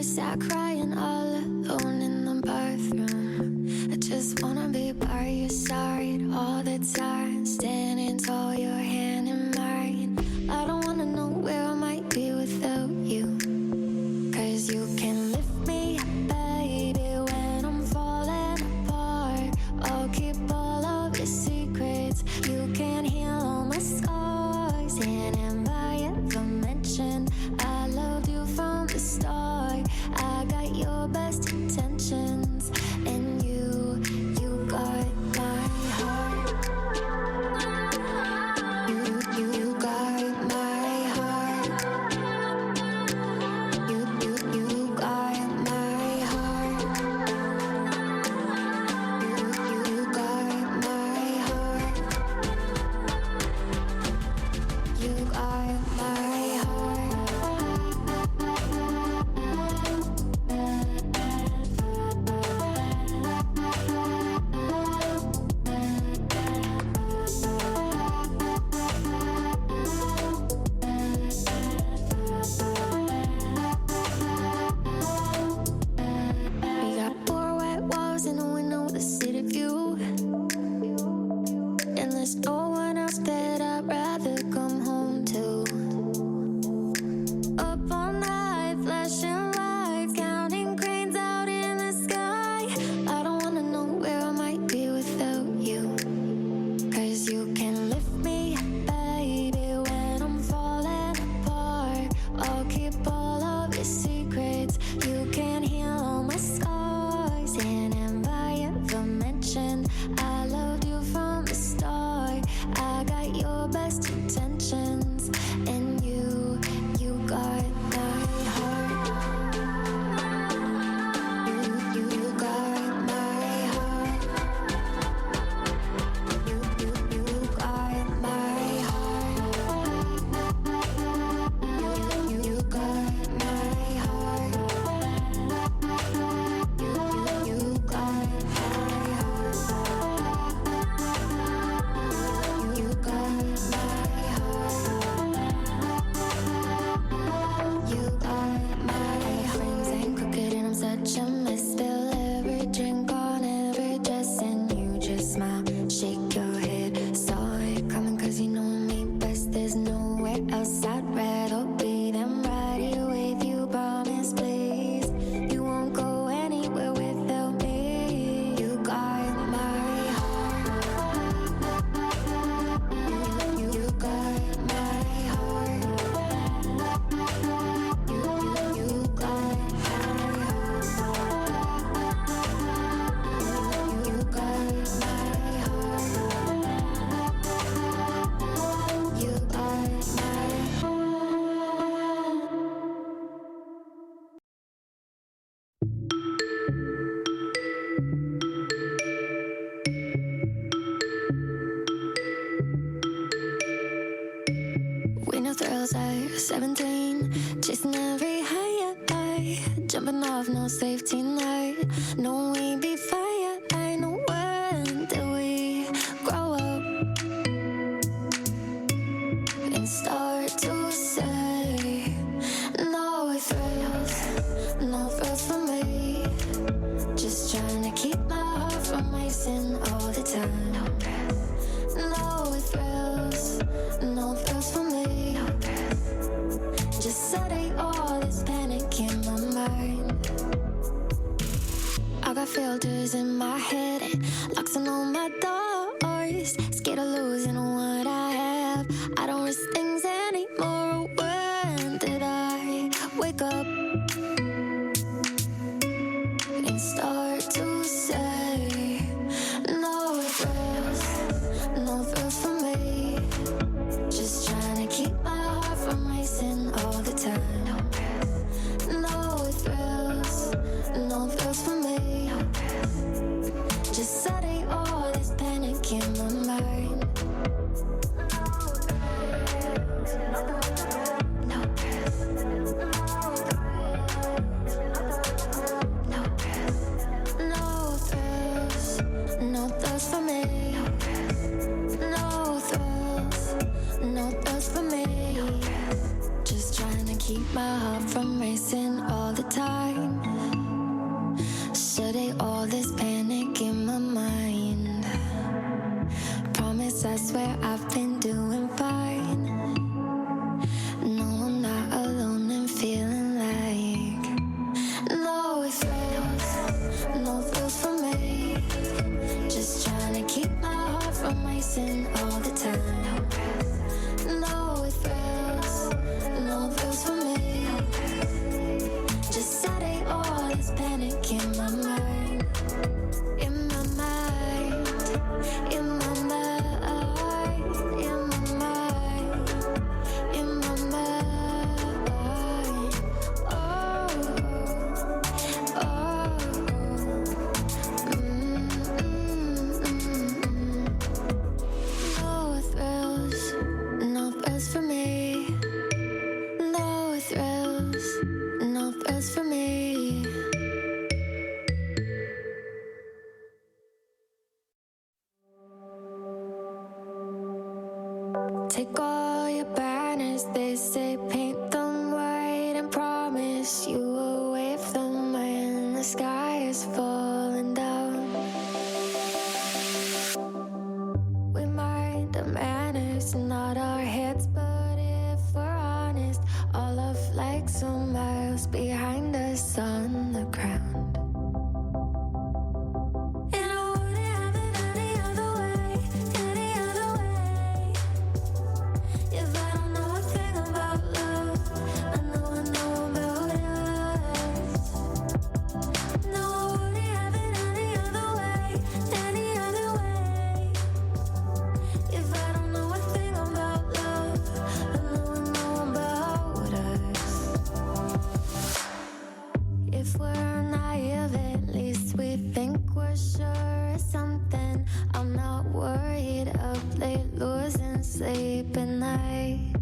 sat crying all alone in the bathroom. I just wanna be by your side all the time, standing tall, your hand in mine. I don't wanna know where I might be without you, 'cause you can lift me up, baby, when I'm falling apart. I'll keep all of your secrets. You can heal all my scars, and if I ever mention I loved you from the start, I got your best intentions, and you got my heart. You got my heart. You got my heart. You got my heart. You got my heart. We got four white walls and a window with a city view, and there's no one else that I'd rather come home to. Up all night, flashing lights, counting cranes out in the sky. I don't wanna know where I might be without you, 'cause you can lift me up, baby, when I'm falling apart. I'll keep all of your secrets. You can heal all my scars, and if I ever mention I loved you from the start, I got your best intentions, and you got my heart. You got my heart. You got my heart. You got my heart. You got my heart. You got my heart. You got my frames ain't crooked and I'm such a mess. Spill every drink on every dress, and you just smile, shake your head. Saw it coming 'cause you know me best. There's nowhere else I'd rather be than right here with you. Promise, please, you won't go anywhere without me. You got my heart. You got my heart. You got my heart. You got my heart. You got my We know thrills at 17, chasing every high, jumping off, no safety net. No, we be fire. I know when did we grow up and start to say no thrills for me. Just trying to keep my heart from racing all the time. No thrills for me. Just setting all this panic in my mind. I got filters in my head, locks on all my doors. Scared of losing what I have. I don't risk things anymore. When did I wake up and start to say no thrills for me? Just trying to keep my heart from racing all the time. No thrills for me. Just setting all this panic in my mind. No thrills. No thrills for me. No thrills for me. Just trying to keep my heart from racing all the time. I swear I've been doing fine. No, I'm not alone and feeling like no thrills for me. Just trying to keep my heart from racing all the time. No thrills for me. Just setting all this panic in my mind. In my mind, in my mind, in my mind, in my mind. Oh, oh, no thrills for me. No thrills for me. Take all your banners, they say paint them white and promise you will wave them when the sky is falling down. We mind our manners, not our heads, but if we're honest, all of life's a miles behind us on the ground. And I wouldn't have it any other way, any other way. If I don't know a thing about love, I know about us. No, I wouldn't have it any other way, any other way. If I don't know a thing about love, I know about us. If we're naive, at least we think we're sure of something. I'm not worried up late losing sleep at night.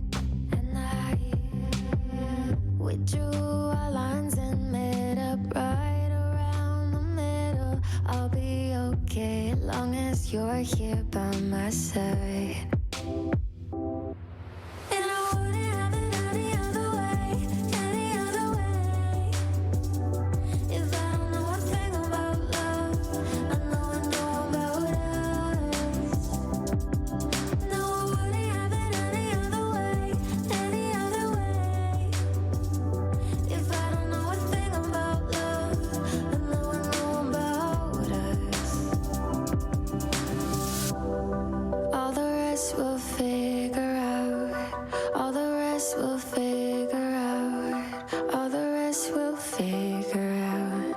We drew our lines and met up right around the middle. I'll be okay as long as you're here by my side. And I wouldn't have it any other way, any other way. If I don't know a thing about love, I know about us. No, I wouldn't have it any other way, any other way. If I don't know a thing about love, I know about us. All the rest we'll figure out. All the rest we'll figure out. All the rest we'll figure out.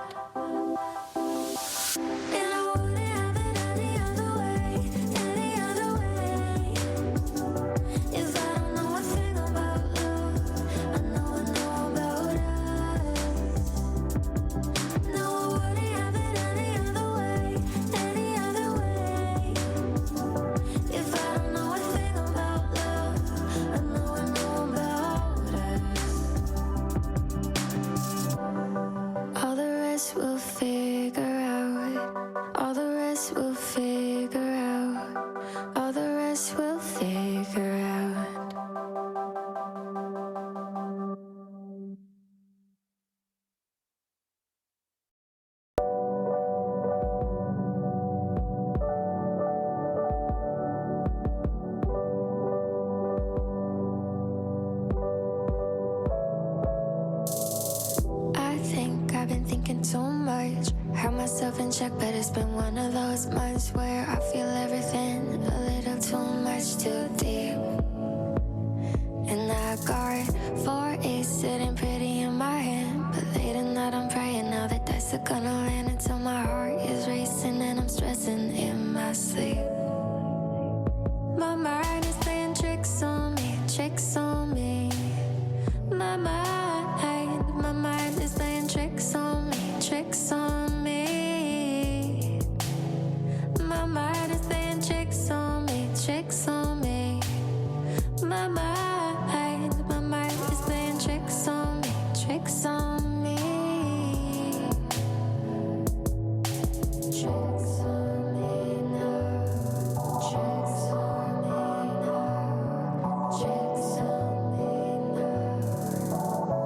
And I wouldn't have it any other way, any other way. If I don't know a thing about love, I know about us. No, I wouldn't have it any other way, any other way. If I don't know a thing about love, I know about us. All the rest we'll figure out. All the rest we'll figure out. All the rest we'll figure out. I think I've been thinking too much. Held myself in check, but it's been one of those months where I feel everything a little too much, too deep. And I got 4 aces sitting pretty in my hand, but late at night I'm praying now the dice are gonna land until my heart is racing and I'm stressing in my sleep. My mind is playing tricks on me, tricks on me. My mind is playing tricks on me, tricks on me. My mind is playing tricks on me, tricks on me. My mind is playing tricks on me, tricks on me. Tricks on me now, tricks on me now, tricks on me now.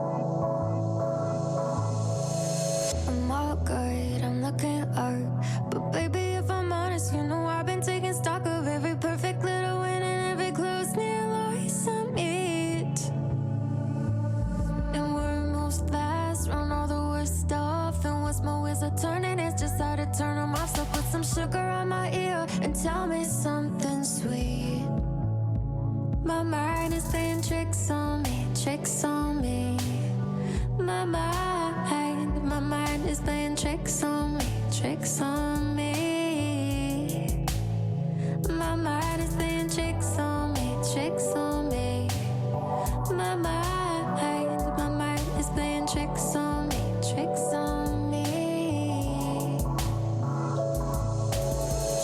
turn them off, so put some sugar on my ear and tell me something sweet. My mind is playing tricks on me, tricks on me. My mind is playing tricks on me, tricks on me. My mind is playing tricks on me, tricks on me. My mind is playing tricks on me, tricks on me.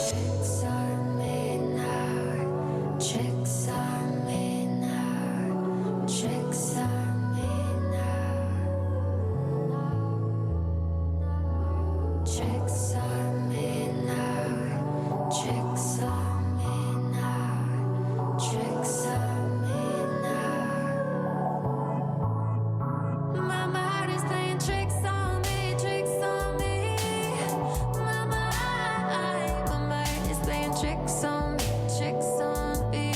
Tricks on me now, tricks on me now, tricks on me now. Tricks on me now, tricks on me now, tricks on me now. My mind is playing tricks on me, tricks on me. My mind is playing tricks on me, tricks on me.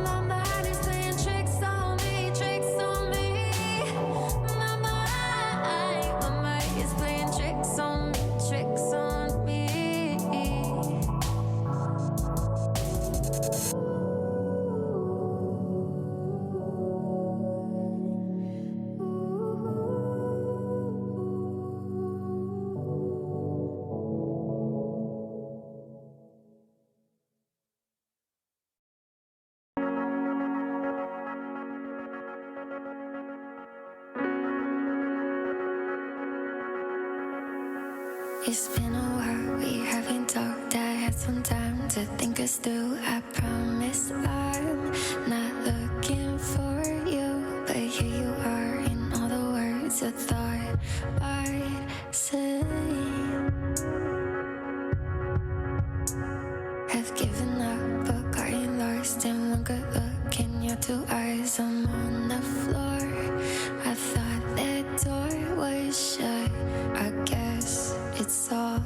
My mind is playing tricks on me, tricks on me. My mind is playing tricks on me, tricks on me. It's been a while, we haven't talked. I had some time to think us through. I promise I'm not looking for you, but here you are in all the words I thought I'd say. Have given up, but gotten lost in one good look in your two eyes. I'm on the floor. I thought that door was shut. I guess it's all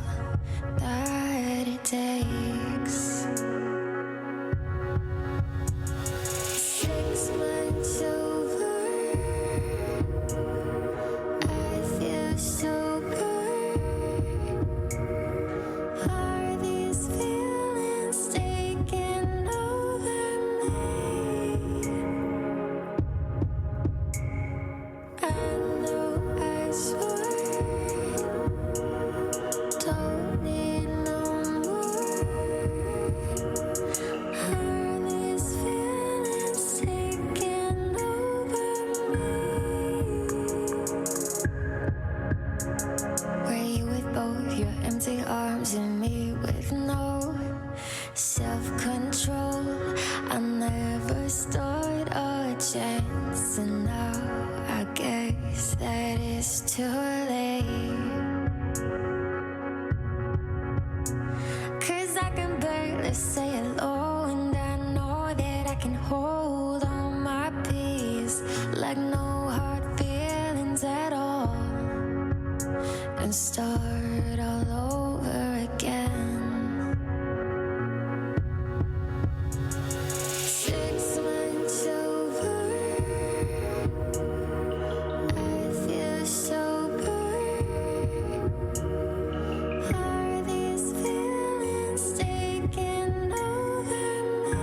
that it takes. 6 months over, I feel so good. Are these feelings taking over me? I know I swore don't need no more. Are these feelings taking over me? Were you with both your empty arms and me with no self-control? I never stood a chance, and now I guess that it's too late. 'Cause I can barely say hello, and I know that I can hold on my peace like no hard feelings at all, and start all over again. 6 months over, I feel so good. Are these feelings taking over me?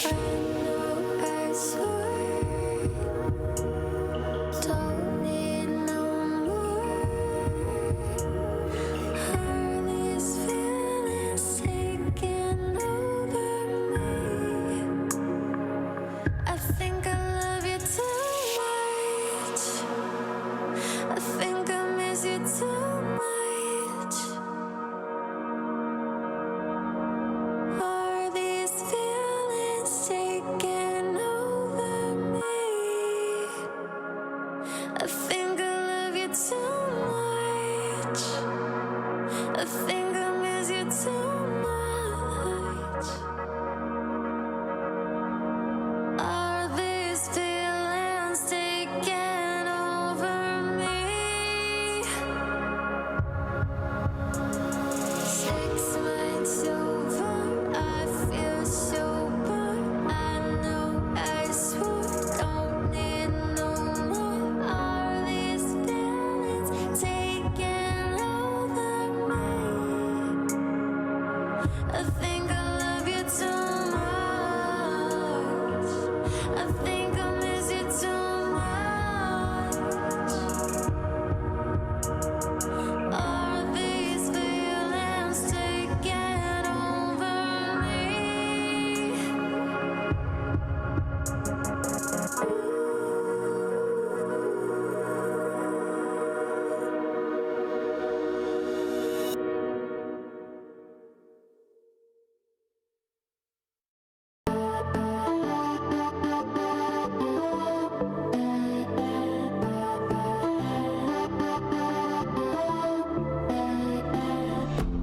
I know I swore don't need no more. Are these feelings taking over me? I think I love you too much. I think I miss you too much. Are these feelings taking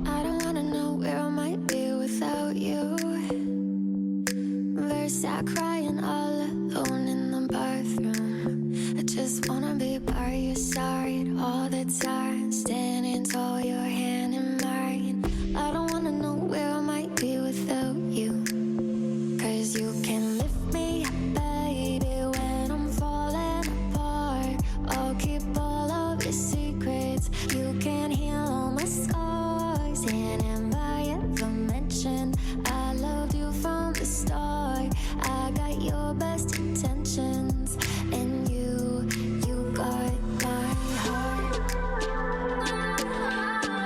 I don't wanna know where I might be without you. Verse I crying all alone in the bathroom. I just wanna be by your side all the time, standing tall, your hand in mine. I don't wanna know where I might be without you. 'Cause you can lift me up, baby, when I'm falling apart. I'll keep all of your secrets. You can heal all my scars. And am I ever mentioned I loved you from the start? I got your best intentions, and you got my heart.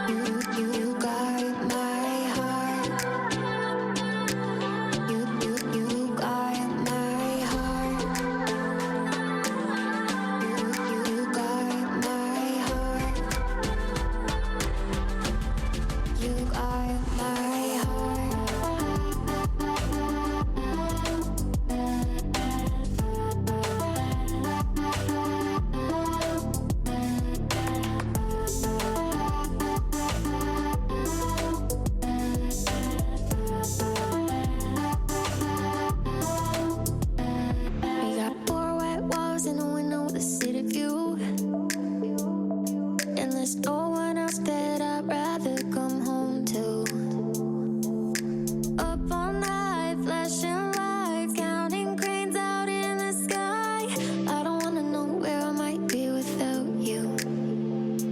You got my heart. You got my heart. You got my heart. You got my heart. We got four white walls and a window with a city view. And there's no one else that I'd rather come home to. Up all night, flashing lights, counting cranes out in the sky. I don't wanna know where I might be without you.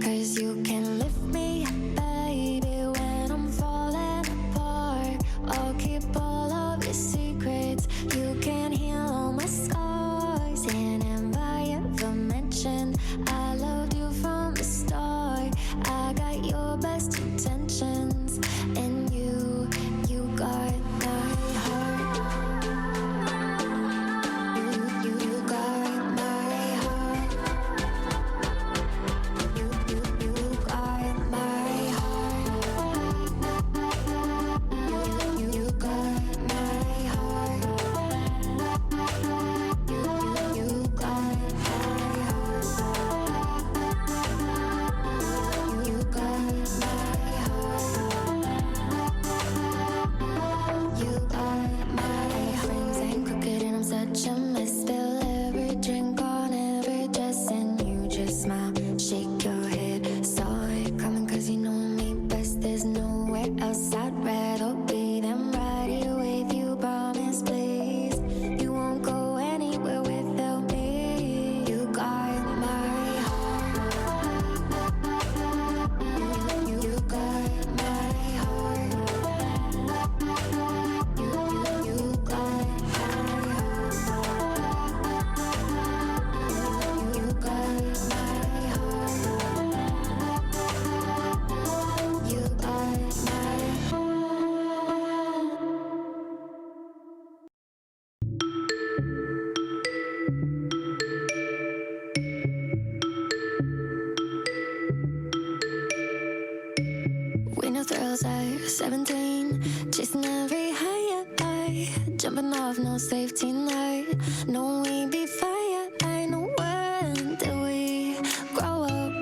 'Cause you can lift me up, baby, when I'm falling apart. I'll keep all of your secrets. You can heal all my scars. And am I ever mentioned I loved you from the start? I got your best intentions, and you got my heart. You got my heart. You got my heart. You got my heart. You got my heart. You got my heart. You got my friends ain't crooked and I'm such a mess. Spill every drink on every dress and you just smile, shake your head. Saw it coming 'cause you know me best. There's nowhere else I'd rather be than right here with you. Promise, please, you won't go anywhere without me. You got my heart. You got my heart. You got my heart. You got my heart. You got my We know thrills at 17, chasing every high, jumping off, no safety net. No, we be fire. I know when did we grow up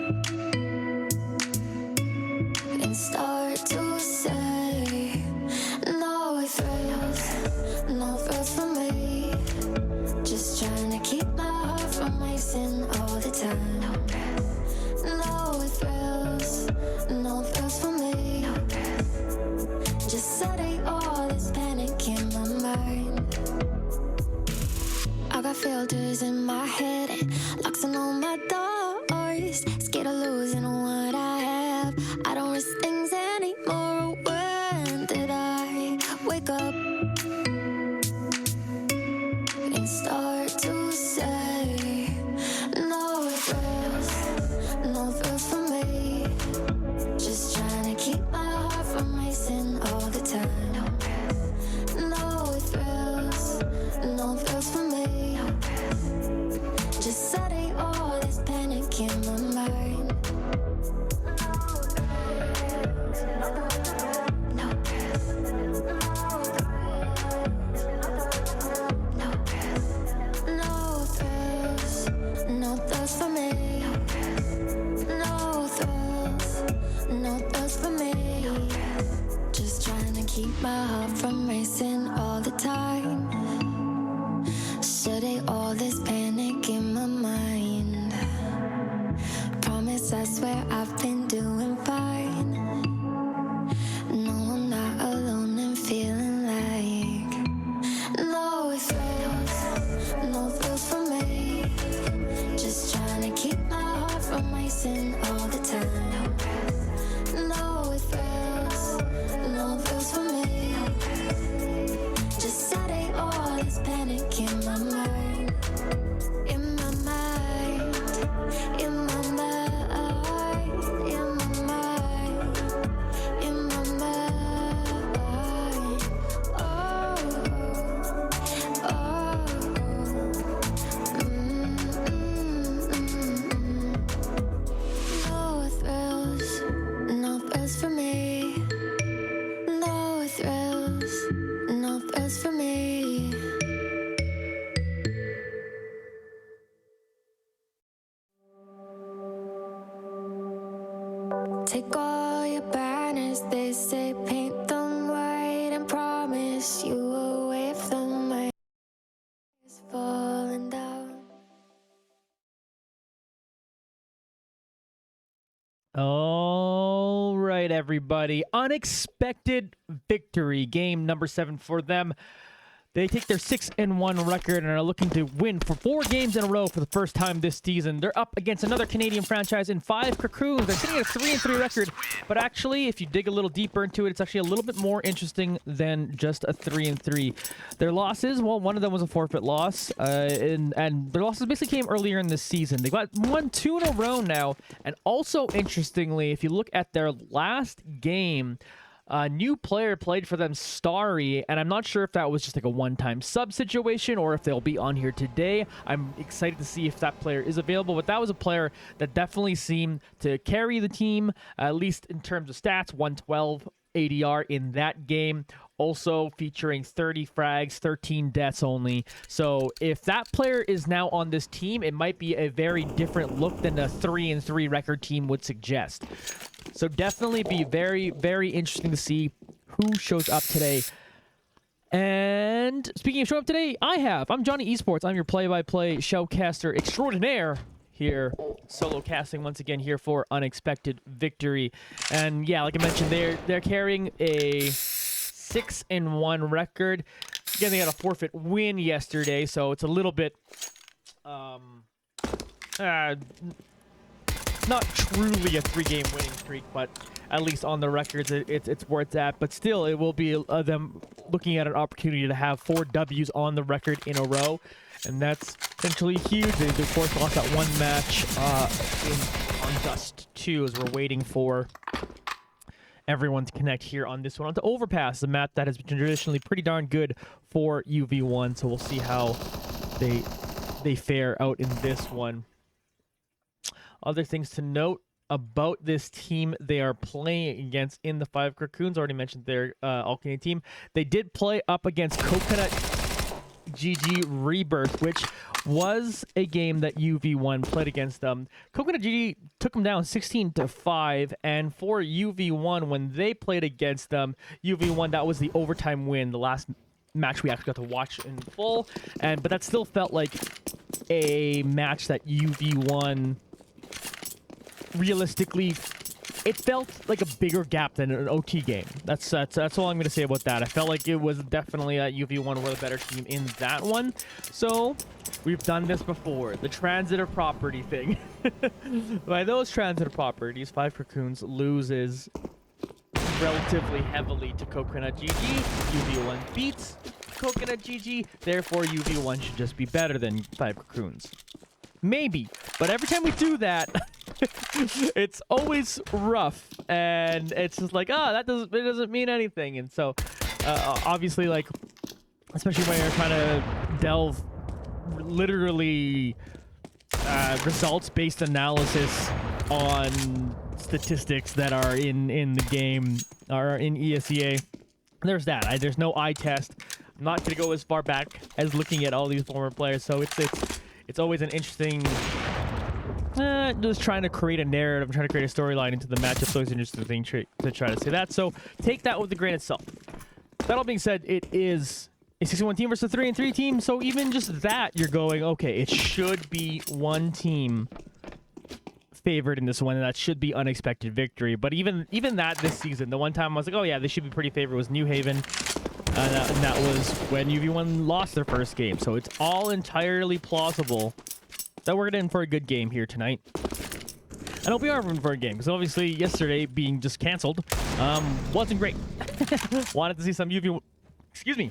and start to say no thrills, no thrills for me. Just trying to keep my heart from racing all the time. No thrills, no thrills for me. Just setting all this panic in my mind. I got filters in my head and locks on all my doors. Scared of losing what I have. I don't risk things anymore. When did I wake up and start to say no thrills, no thrills for me? Just trying to keep my heart from racing all the time. No thrills, no thrills for me. study all this panic in my mind. Promise, I swear I've been doing fine. No, I'm not alone and feeling like no thrills for me. Just trying to keep my heart from racing all the time. No thrills for me. Just study all this panic in my mind. In my mind. In my mind. In my mind. In my mind. Oh, oh. No thrills for me. No thrills for me. Take all your banners, they say paint them white and promise you will wave them. My is falling down. All right, everybody. Unexpected victory. Game number 7 for them. They take their 6-1 record and are looking to win for 4 games in a row for the first time this season. They're up against another Canadian franchise in 5 Cocoons. They're sitting at a 3-3 record, but actually, if you dig a little deeper into it, it's actually a little bit more interesting than just a 3-3. Their losses, well, one of them was a forfeit loss, and their losses basically came earlier in this season. They've got won 2 in a row now, and also, interestingly, if you look at their last game, a new player played for them, Starry, and I'm not sure if that was just like a one-time sub situation or if they'll be on here today. I'm excited to see if that player is available, but that was a player that definitely seemed to carry the team, at least in terms of stats, 112 ADR in that game. Also featuring 30 frags, 13 deaths only. So if that player is now on this team, it might be a very different look than a 3-3 record team would suggest. So definitely be very, very interesting to see who shows up today. And speaking of showing up today, I'm Johnny Esports. I'm your play-by-play showcaster extraordinaire here, solo casting once again here for Unexpected Victory. And yeah, like I mentioned, they're carrying a 6-1 record. Again, they had a forfeit win yesterday, so it's a little bit not truly a 3-game winning streak, but at least on the records, it's where it's at. But still, it will be them looking at an opportunity to have 4 W's on the record in a row, and that's essentially huge. They, of course, lost that one match on Dust 2 as we're waiting for everyone to connect here on this one. On to Overpass, the map that has been traditionally pretty darn good for UV1, so we'll see how they fare out in this one. Other things to note about this team they are playing against in the 5 Cocoons. Already mentioned their all-Canadian team. They did play up against Coconut GG Rebirth, which was a game that UV1 played against them. Coconut GG took them down 16-5, and for UV1, when they played against them, UV1, that was the overtime win, the last match we actually got to watch in full. But that still felt like a match that UV1 realistically, it felt like a bigger gap than an OT game. That's all I'm going to say about that. I felt like it was definitely that UV1 were the better team in that one. So we've done this before, the transitive property thing. By those transitive properties, 5 Cocoons loses relatively heavily to Coconut GG. UV1 beats Coconut GG, therefore UV1 should just be better than 5 Cocoons. Maybe, but every time we do that, it's always rough, and it's just like, it doesn't mean anything. And so, obviously, like, especially when you're trying to delve literally results-based analysis on statistics that are in the game, or in ESEA, there's that. There's no eye test. I'm not going to go as far back as looking at all these former players, so it's always an interesting, just trying to create a narrative, trying to create a storyline into the matchup. So it's an interesting thing to try to say that. So take that with a grain of salt. That all being said, it is a 6-1 team versus a 3-3 team. So even just that, you're going, okay, it should be one team favored in this one, and that should be unexpected victory. But even that this season, the one time I was like, oh yeah, they should be pretty favored was New Haven. And that was when UV1 lost their first game. So it's all entirely plausible that we're in for a good game here tonight. I hope we are in for a game, because obviously yesterday being just canceled wasn't great. Wanted to see some UV... Excuse me.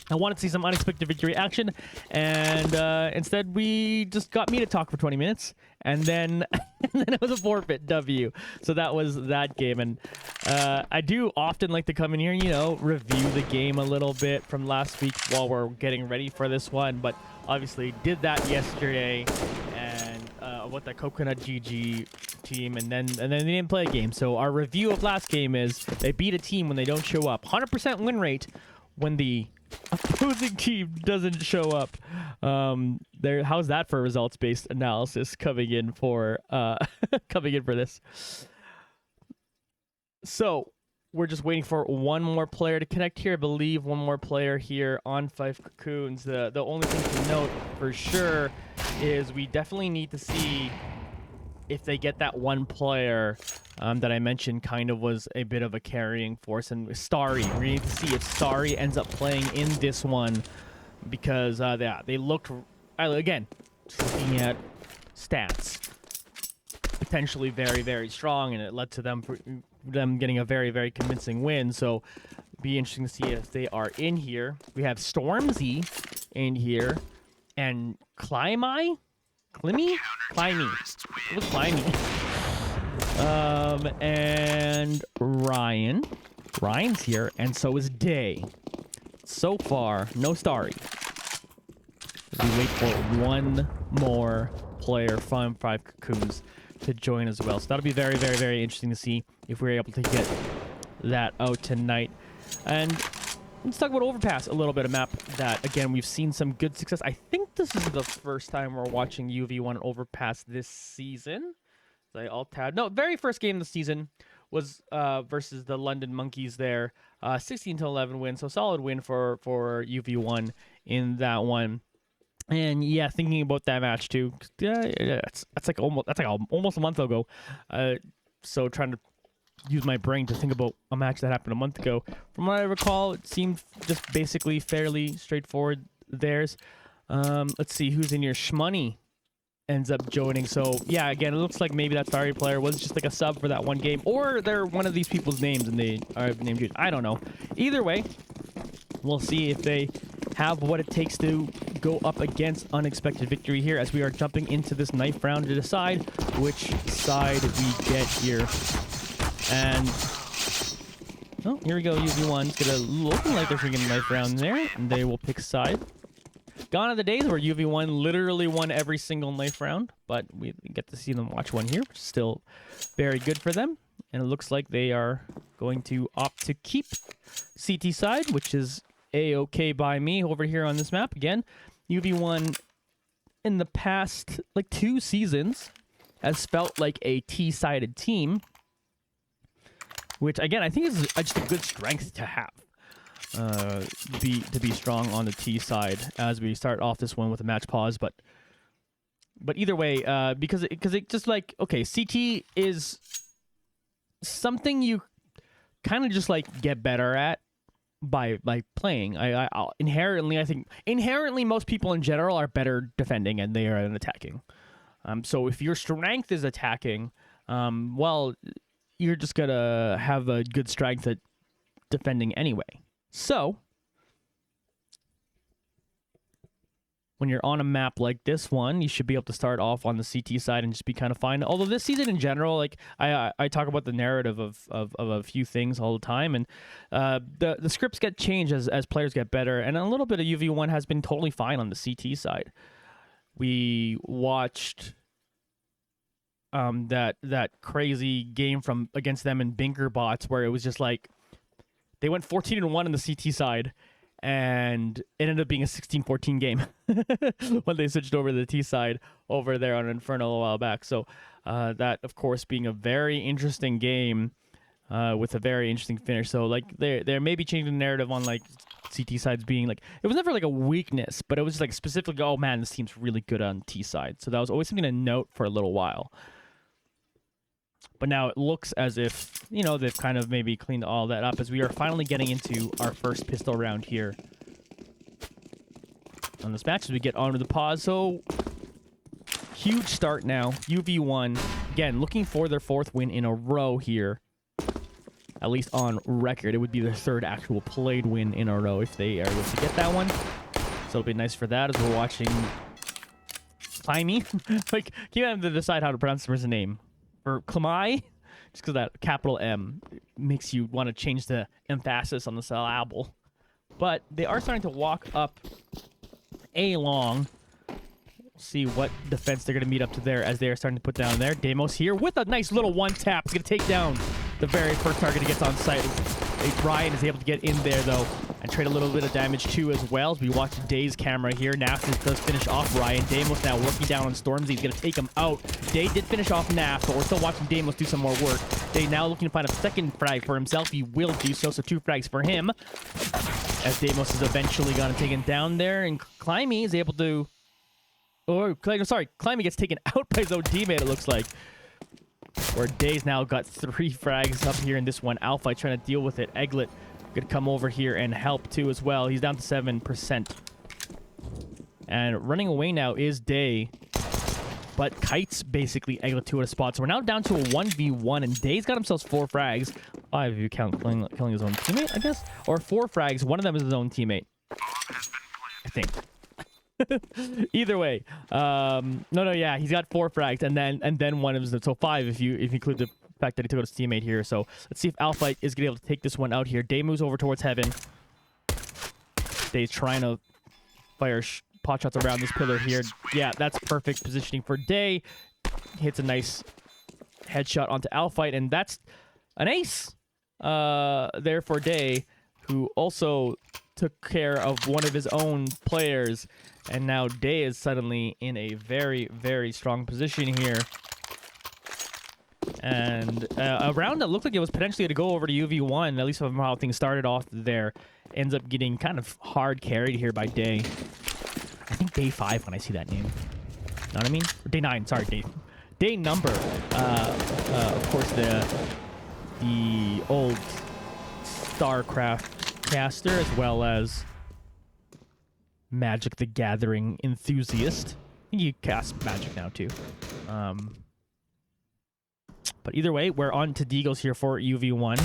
I wanted to see some unexpected victory action, and instead we just got me to talk for 20 minutes, and then it was a forfeit W. So that was that game, and I do often like to come in here, you know, review the game a little bit from last week while we're getting ready for this one, but obviously did that yesterday, and with the Coconut GG team, and then they didn't play a game. So our review of last game is they beat a team when they don't show up. 100% win rate when the opposing team doesn't show up. How's that for results-based analysis coming in for this? So we're just waiting for one more player to connect here. I believe one more player here on 5 Cocoons. The only thing to note for sure is we definitely need to see if they get that one player that I mentioned kind of was a bit of a carrying force. And Starry, we need to see if Starry ends up playing in this one, because they looked, again, just looking at stats, potentially very, very strong, and it led to them getting a very, very convincing win. So be interesting to see if they are in here. We have Stormzy in here, and Climby? It was Climby. And Ryan's here, and so is Day. So far, no Starry. We wait for one more player from 5 Cocoons to join as well. So that'll be very, very, very interesting to see if we're able to get that out tonight. And let's talk about Overpass a little bit, a map that, again, we've seen some good success. I think this is the first time we're watching UV1 Overpass this season. They all tabbed. No, very first game of the season was versus the London Monkeys there. 16-11 win, so solid win for UV1 in that one. And yeah, thinking about that match too. Yeah, that's like almost a month ago. So trying to use my brain to think about a match that happened a month ago. From what I recall, it seemed just basically fairly straightforward. Theirs. Let's see who's in here. Shmoney ends up joining. So yeah, again, it looks like maybe that Starry player was just like a sub for that one game, or they're one of these people's names and they are named you. I don't know. Either way, we'll see if they have what it takes to go up against unexpected victory here, as we are jumping into this knife round to decide which side we get here. And oh, here we go. UV1's gonna looking like they're freaking knife round there, and they will pick side. Gone are the days where UV1 literally won every single knife round, but we get to see them watch one here, which is still very good for them. And it looks like they are going to opt to keep CT side, which is A-okay by me over here on this map. Again, UV1 in the past, like 2 seasons, has felt like a T-sided team, which, again, I think is just a good strength to have. To be strong on the T side as we start off this one with a match pause, but either way, because it just like, okay, CT is something you kind of just like get better at by playing. I think inherently most people in general are better defending and they are attacking. So if your strength is attacking, well, you're just gonna have a good strength at defending anyway. So, when you're on a map like this one, you should be able to start off on the CT side and just be kind of fine. Although this season in general, like I talk about the narrative of a few things all the time, and the scripts get changed as players get better, and a little bit of UV1 has been totally fine on the CT side. We watched that crazy game from against them in Binker Bots, where it was just like they went 14-1 on the CT side, and it ended up being a 16-14 game when they switched over to the T side over there on Inferno a while back. So that, of course, being a very interesting game with a very interesting finish. So like they're maybe changing the narrative on like CT sides being like, it was never like a weakness, but it was just like specifically, oh man, this team's really good on T side. So that was always something to note for a little while. But now it looks as if, you know, they've kind of maybe cleaned all that up as we are finally getting into our first pistol round here on this match as we get onto the pause. So huge start now. UV1, again, looking for their 4th win in a row here. At least on record. It would be their 3rd actual played win in a row if they are able to get that one. So it'll be nice for that as we're watching Climby. Like, you have to decide how to pronounce the person's name. Or Climby? Just because that capital M makes you want to change the emphasis on the syllable. But they are starting to walk up A long. See what defense they're going to meet up to there as they are starting to put down there. Deimos here with a nice little one tap. He's going to take down the very first target he gets on site. Ryan is able to get in there, though, and trade a little bit of damage, too, as well. As we watch Day's camera here. Naft does finish off Ryan. Deimos now working down on Stormzy. He's going to take him out. Day did finish off Naft, but we're still watching Deimos do some more work. Day now looking to find a 2nd frag for himself. He will do so, so 2 frags for him. As Deimos is eventually going to take him down there, and Climby is able to... Oh, sorry, Climby gets taken out by his own teammate, it looks like. Where Day's now got 3 frags up here in this one. Alpha trying to deal with it. Egglet could come over here and help too as well. He's down to 7%. And running away now is Day. But Kite's basically Egglet 2 at a spot. So we're now down to a 1v1, and Day's got himself 4 frags. 5 if you count killing his own teammate, I guess. Or 4 frags. One of them is his own teammate. I think. Either way, yeah, he's got 4 frags, and then one of them, so 5 if you include the fact that he took out his teammate here. So let's see if Alpha is gonna be able to take this one out here. Day moves over towards Heaven. Day's trying to fire pot shots around this pillar here. Yeah, that's perfect positioning for Day. Hits a nice headshot onto Alpha, and that's an ace there for Day, who also took care of one of his own players. And now Day is suddenly in a very, very strong position here. And a round that looked like it was potentially to go over to UV1, at least from how things started off there, ends up getting kind of hard carried here by Day. I think Day 5 when I see that name. Know what I mean? Or Day 9, sorry, Day number. Of course, the old StarCraft caster, as well as Magic the Gathering enthusiast. I think you cast Magic now too. But either way, we're on to Deagles here for UV1.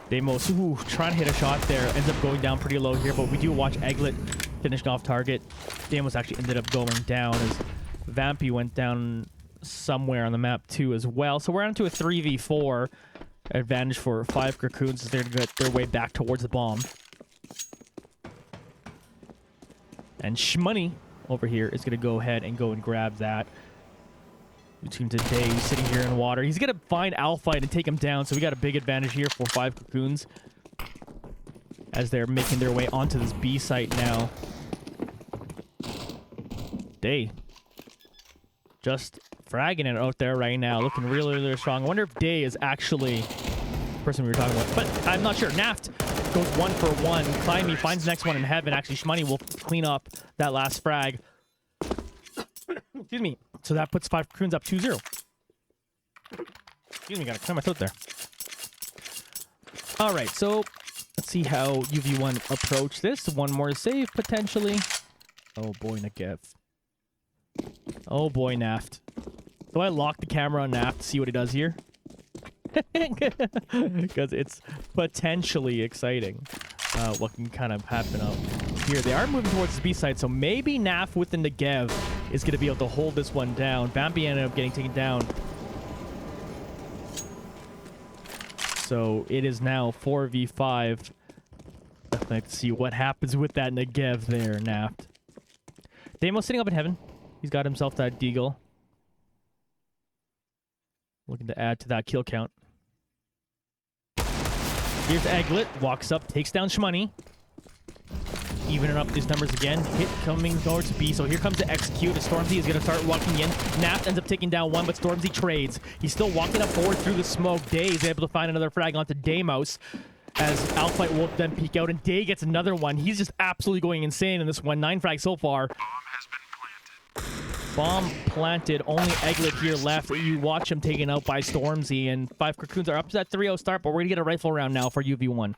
Deimos, trying to hit a shot there. Ends up going down pretty low here, but we do watch Egglet finishing off target. Deimos actually ended up going down as Vampy went down somewhere on the map too as well. So we're on to a 3v4 advantage for 5 Cocoons as they're going to get their way back towards the bomb. And Shmoney over here is going to go ahead and go and grab that. Between today, he's sitting here in water. He's going to find Alpha and take him down. So we got a big advantage here for 5 Cocoons as they're making their way onto this B site now. Day just fragging it out there right now. Looking really, really strong. I wonder if Day is actually the person we were talking about. But I'm not sure. Naft goes 1 for 1. Climby finds the next one in Heaven. Actually, Shmoney will clean up that last frag. Excuse me. So that puts 5 Cocoons up 2-0. Excuse me, gotta clear my throat there. Alright, so let's see how UV1 approach this. One more save, potentially. Oh boy, Negev. Oh boy, Naft. Do I lock the camera on Naft to see what he does here? Because it's potentially exciting. What can kind of happen up here. They are moving towards the B side, so maybe Naft with the Negev is going to be able to hold this one down. Vampy ended up getting taken down. So it is now 4v5. Definitely like to see what happens with that Negev there, Naft. Deimos sitting up in Heaven. He's got himself that Deagle. Looking to add to that kill count. Here's Egglet. Walks up, takes down Shmoney. evening up these numbers again. Hit coming towards B, so here comes the execute. Stormzy is going to start walking in. Naft ends up taking down one, but Stormzy trades. He's still walking up forward through the smoke. Day is able to find another frag onto Deimos, as Alphight will then peek out, and Day gets another one. He's just absolutely going insane in this one. 9 frags so far. Bomb planted. Only Egglet here left. You watch him taken out by Stormzy, and 5 Cocoons are up to that 3-0 start, but we're going to get a rifle round now for UV1.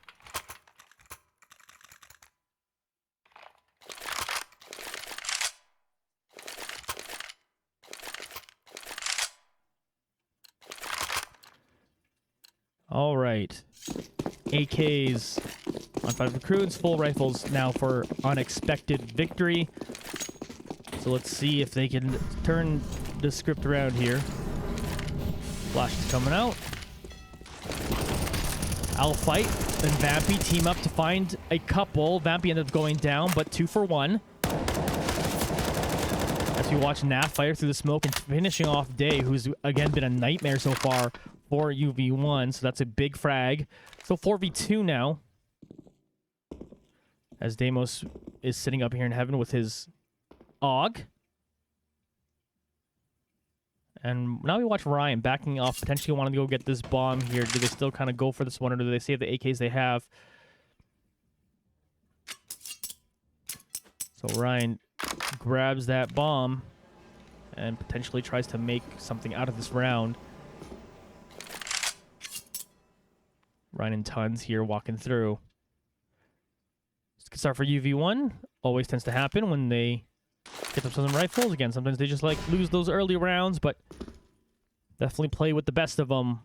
All right. AKs on 5 Cocoons. Full rifles now for unexpected victory. So let's see if they can turn the script around here. Flash is coming out. Alphight and Vampy team up to find a couple. Vampy ended up going down, but 2 for 1. As we watch Naf fire through the smoke and finishing off Day, who's again been a nightmare so far for UV1. So that's a big frag. So 4v2 now. As Deimos is sitting up here in heaven with his AUG. And now we watch Ryan backing off, potentially wanting to go get this bomb here. Do they still kind of go for this one, or do they save the AKs they have? So Ryan grabs that bomb and potentially tries to make something out of this round. Ryan and Tons here walking through. Good start for UV1. Always tends to happen when they get themselves in rifles. Again, sometimes they just like lose those early rounds, but definitely play with the best of them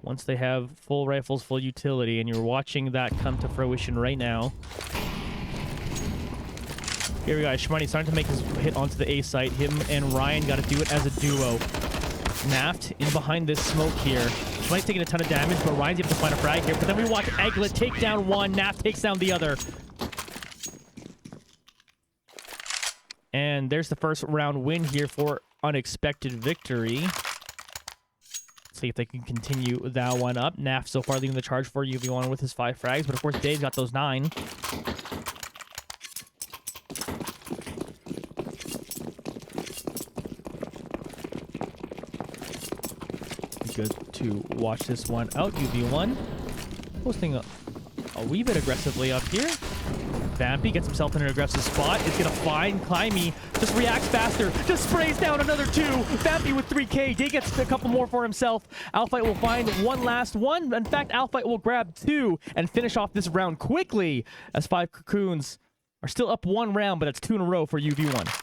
once they have full rifles, full utility, and you're watching that come to fruition right now. Here we go. Shmoney starting to make his hit onto the A site. Him and Ryan got to do it as a duo. Naft in behind this smoke here. Shmoney's taking a ton of damage, but Ryan's able to find a frag here. But then we watch Egglet take down one. Naft takes down the other. And there's the first round win here for unexpected victory. Let's see if they can continue that one up. Naft so far leading the charge for UV1 with his 5 frags, but of course Dave's got those 9. Good to watch this one out. UV1 posting a wee bit aggressively up here. Vampy gets himself in an aggressive spot. Is going to find Climby. Just reacts faster. Just sprays down another 2. Vampy with 3K. Day gets a couple more for himself. Alphight will find one last one. In fact, Alphight will grab 2 and finish off this round quickly, as 5 Cocoons are still up 1 round, but it's 2 in a row for UV1.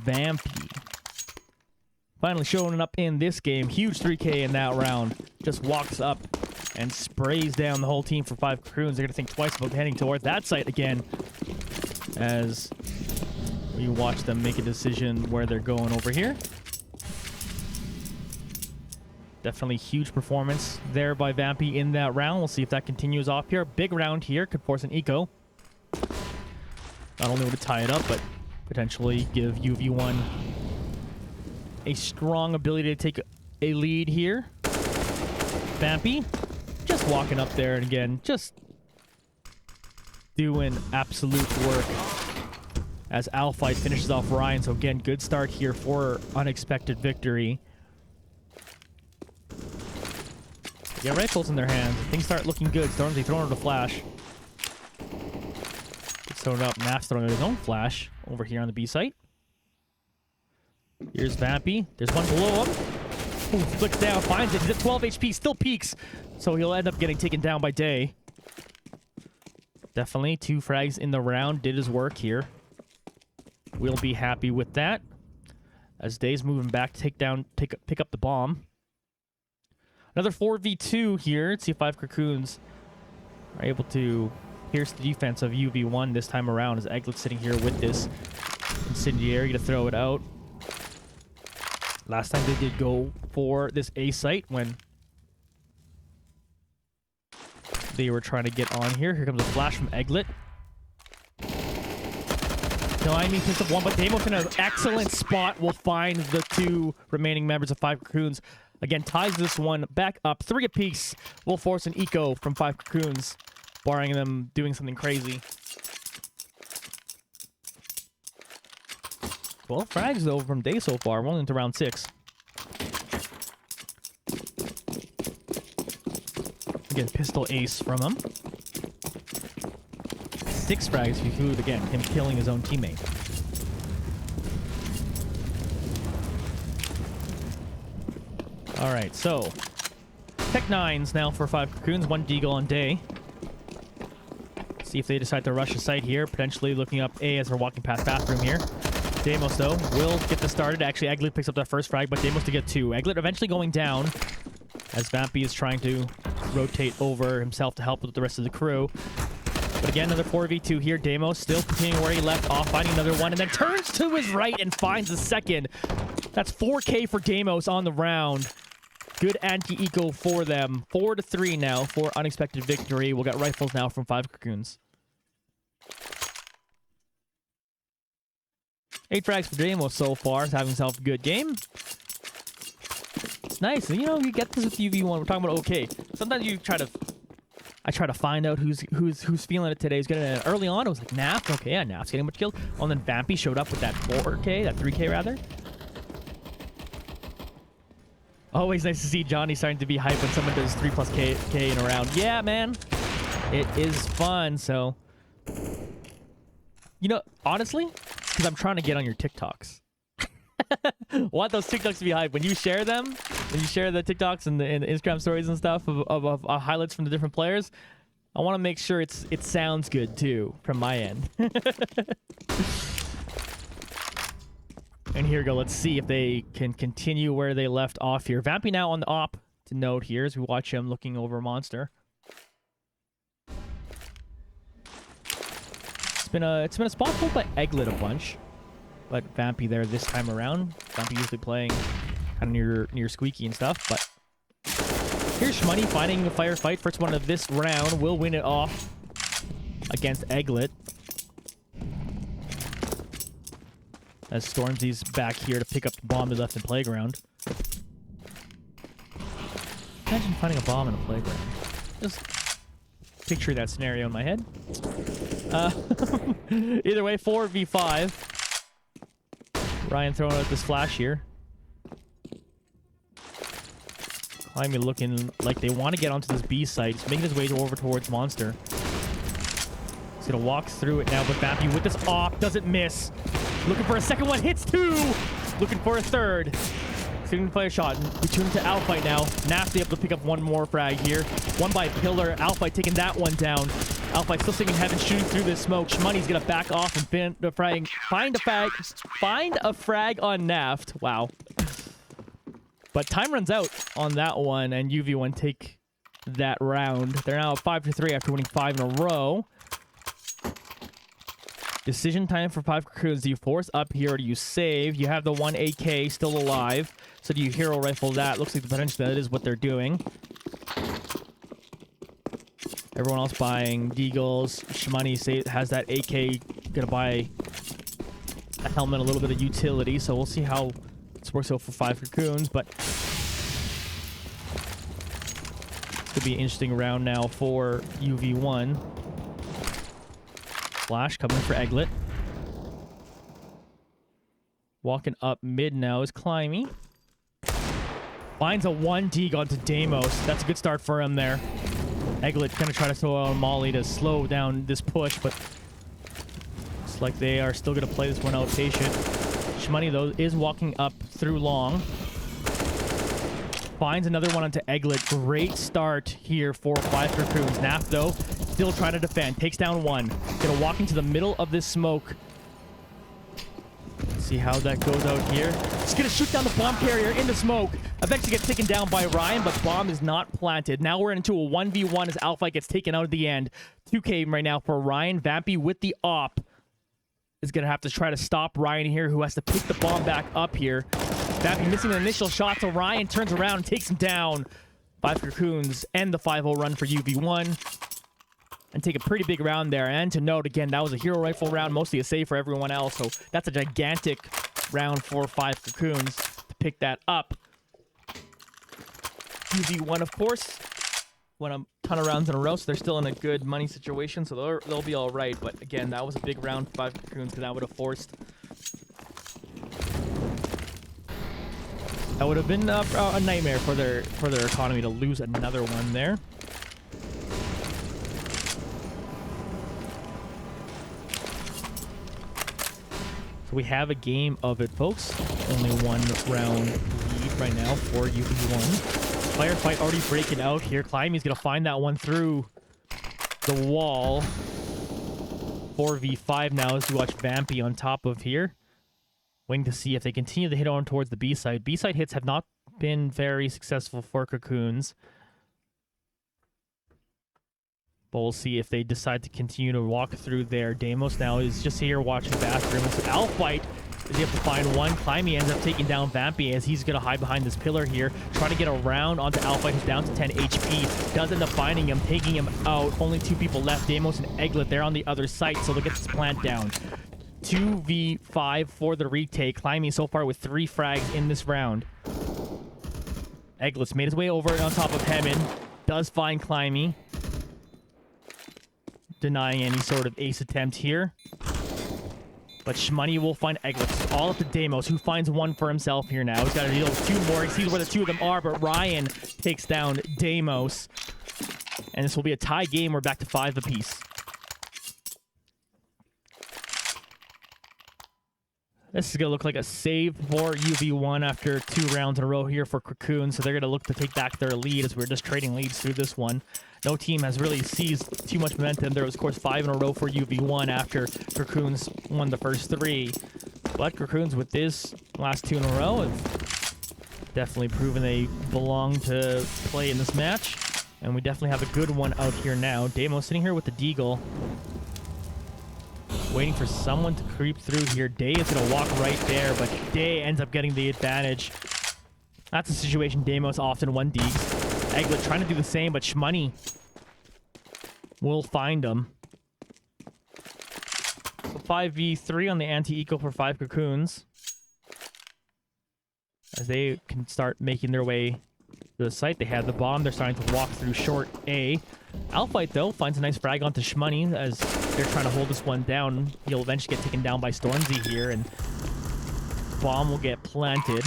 Vampy finally showing up in this game. Huge 3K in that round. Just walks up and sprays down the whole team for 5 Cocoons. They're going to think twice about heading towards that site again, as we watch them make a decision where they're going over here. Definitely huge performance there by Vampy in that round. We'll see if that continues off here. Big round here. Could force an eco. Not only would it tie it up, but potentially give UV1 a strong ability to take a lead here. Vampy just walking up there, and again, just doing absolute work as Alphight finishes off Ryan. So again, good start here for unexpected victory. They get rifles in their hands. Things start looking good. Stormzy throwing out a flash. Gets thrown up. Naft's throwing out his own flash over here on the B site. Here's Vampy. There's one below him. Ooh, flicks down, finds it. He's at 12 HP, still peaks. So he'll end up getting taken down by Day. Definitely 2 frags in the round. Did his work here. We'll be happy with that. As Day's moving back to pick up the bomb. Another 4v2 here. Let's see if 5 Cocoons are able to pierce the defense of UV1 this time around, as Egglet's sitting here with this incendiary to throw it out. Last time they did go for this A site when they were trying to get on here. Here comes a flash from Egglet. Naimi picks up one, but Deimos in an excellent spot will find the 2 remaining members of 5 Cocoons. Again, ties this one back up. 3 apiece will force an eco from 5 Cocoons, barring them doing something crazy. 12 frags, though, from Day so far. We're only into round 6. Again, pistol ace from him. 6 frags for food. Again, him killing his own teammate. Alright, so Tech 9s now for 5 Cocoons, 1 Deagle on Day. See if they decide to rush a site here, potentially looking up A as they're walking past bathroom here. Deimos, though, will get this started. Actually, Eglet picks up that first frag, but Deimos to get 2. Eglet eventually going down as Vampy is trying to rotate over himself to help with the rest of the crew. But again, another 4v2 here. Deimos still continuing where he left off, finding another one, and then turns to his right and finds a second. That's 4K for Deimos on the round. Good anti-eco for them. 4-3 now for unexpected victory. We'll get rifles now from 5 Cocoons. 8 frags for Deimos so far. He's having himself a good game. It's nice. You know, you get this with UV1. We're talking about okay. Sometimes you try to... I try to find out who's feeling it today. Who's getting it early on. It was like Naft. Okay, yeah, Naft's getting much killed. Oh, and then Vampy showed up with that 4K, that 3K rather. Always nice to see Johnny starting to be hyped when someone does 3+ K in a round. Yeah, man. It is fun, so... You know, honestly, it's because I'm trying to get on your TikToks. Want those TikToks to be hyped. When you share them, when you share the TikToks and the Instagram stories and stuff of highlights from the different players, I want to make sure it sounds good, too, from my end. And here we go. Let's see if they can continue where they left off here. Vampy now on the op to note here as we watch him looking over Monster. It's been a spot pulled by Eglet a bunch, but Vampy there this time around. Vampy usually playing kind of near Squeaky and stuff, but here's Shmoney finding a firefight. First one of this round will win it off against Eglet. As Stormzy's back here to pick up the bomb he left in playground. Imagine finding a bomb in a playground. Just picture that scenario in my head. Either way, 4v5. Ryan throwing out this flash here. Climbing looking like they want to get onto this B site. He's making his way over towards Monster. He's going to walk through it now, but Vampy with this op doesn't miss. Looking for a second one, hits 2! Looking for a third. Continuing to play a shot. Returning to Alphight now. Nasty able to pick up one more frag here. One by Pillar. Alphight taking that one down. Alphight still sitting in heaven, shooting through this smoke. Shmoney's gonna back off and find a frag on Naft. Wow. But time runs out on that one, and UV1 take that round. They're now 5-3 after winning 5 in a row. Decision time for 5 Cocoons. Do you force up here or do you save? You have the 1 AK still alive. So do you hero rifle that? Looks like the potential that is what they're doing. Everyone else buying Deagles. Shmoney has that AK. Gonna buy a helmet, a little bit of utility. So we'll see how this works out for 5 Cocoons. But could be an interesting round now for UV1. Flash coming for Eglet. Walking up mid now is Climby. Finds a 1 Deag onto Deimos. That's a good start for him there. Eglet gonna try to throw out a molly to slow down this push, but looks like they are still gonna play this one out patient. Shmoney, though, is walking up through long. Finds another one onto Eglet. Great start here for 5 Cocoons. Naft, though, still trying to defend. Takes down 1. Gonna walk into the middle of this smoke. Let's see how that goes out here. He's gonna shoot down the bomb carrier in the smoke. Eventually gets taken down by Ryan, but bomb is not planted. Now we're into a 1v1 as Alpha gets taken out at the end. 2K right now for Ryan. Vampy with the op is gonna have to try to stop Ryan here, who has to pick the bomb back up here. Vampy missing the initial shot, so Ryan turns around and takes him down. 5 Cocoons end the 5-0 run for UV1. And take a pretty big round there. And to note, again, that was a hero rifle round, mostly a save for everyone else. So that's a gigantic round for 5 Cocoons to pick that up. UV1, of course, won a ton of rounds in a row, so they're still in a good money situation, so they'll be all right. But again, that was a big round for 5 Cocoons because that would have forced. That would have been a nightmare for their economy to lose another one there. So we have a game of it, folks. Only one round lead right now for UV1. Firefight already breaking out here. Climby's gonna find that one through the wall. 4v5 now as we watch Vampy on top of here. Waiting to see if they continue to hit on towards the B side. B side hits have not been very successful for Cocoons. But we'll see if they decide to continue to walk through there. Deimos now is just here watching bathrooms. Alfight is able to find one. Climby ends up taking down Vampy as he's going to hide behind this pillar here. Trying to get around onto Alfight, who's down to 10 HP. Does end up finding him, taking him out. Only 2 people left. Deimos and Egglet there on the other side, so they'll get this plant down. 2v5 for the retake. Climby so far with 3 frags in this round. Egglet's made his way over on top of Heaven. Does find Climby. Denying any sort of ace attempt here. But Shmoney will find Egglet. It's all up to Deimos, who finds one for himself here now. He's got to deal with 2 more. He sees where the 2 of them are, but Ryan takes down Deimos. And this will be a tie game. We're back to 5 apiece. This is going to look like a save for UV1 after 2 rounds in a row here for Cocoon. So they're going to look to take back their lead as we're just trading leads through this one. No team has really seized too much momentum. There was, of course, 5 in a row for UV1 after Cocoons won the first 3. But Cocoons with this last 2 in a row have definitely proven they belong to play in this match. And we definitely have a good one out here now. Deimos sitting here with the Deagle. Waiting for someone to creep through here. Day is going to walk right there, but Day ends up getting the advantage. That's a situation Deimos often won Deags. Egglet trying to do the same, but Shmoney will find him. So 5v3 on the anti-eco for 5 Cocoons. As they can start making their way to the site. They have the bomb. They're starting to walk through short A. Alfight, though, finds a nice frag onto Shmoney as they're trying to hold this one down. He'll eventually get taken down by Stormzy here, and bomb will get planted.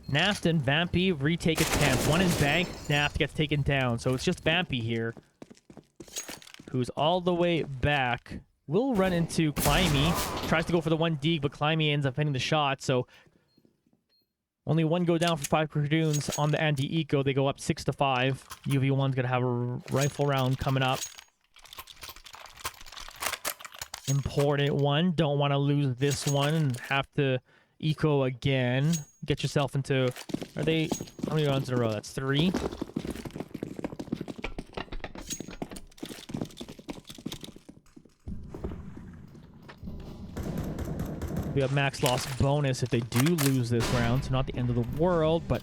Naft and Vampy retake attempts. One in bank, Naft gets taken down. So it's just Vampy here, who's all the way back. Will run into Climby. Tries to go for the 1 Deeg, but Climby ends up hitting the shot. So only 1 go down for 5 Cocoons on the anti-eco. They go up 6-5. UV1's going to have a rifle round coming up. Important one. Don't want to lose this one and have to eco again. Get yourself into... Are they... How many rounds in a row? That's 3. We have max loss bonus if they do lose this round, so not the end of the world, but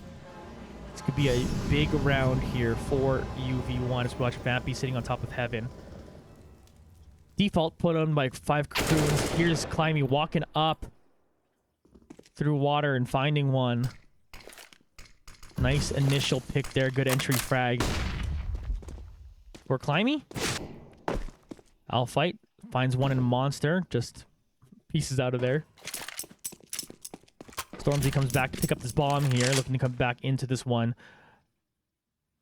this could be a big round here for UV1 as we watch Vampy sitting on top of Heaven. Default put on by 5 Cocoons. Here's Climby walking up through water and finding one. Nice initial pick there. Good entry frag for Climby. Alfight finds one in a monster. Just pieces out of there. Stormzy comes back to pick up this bomb here, looking to come back into this one.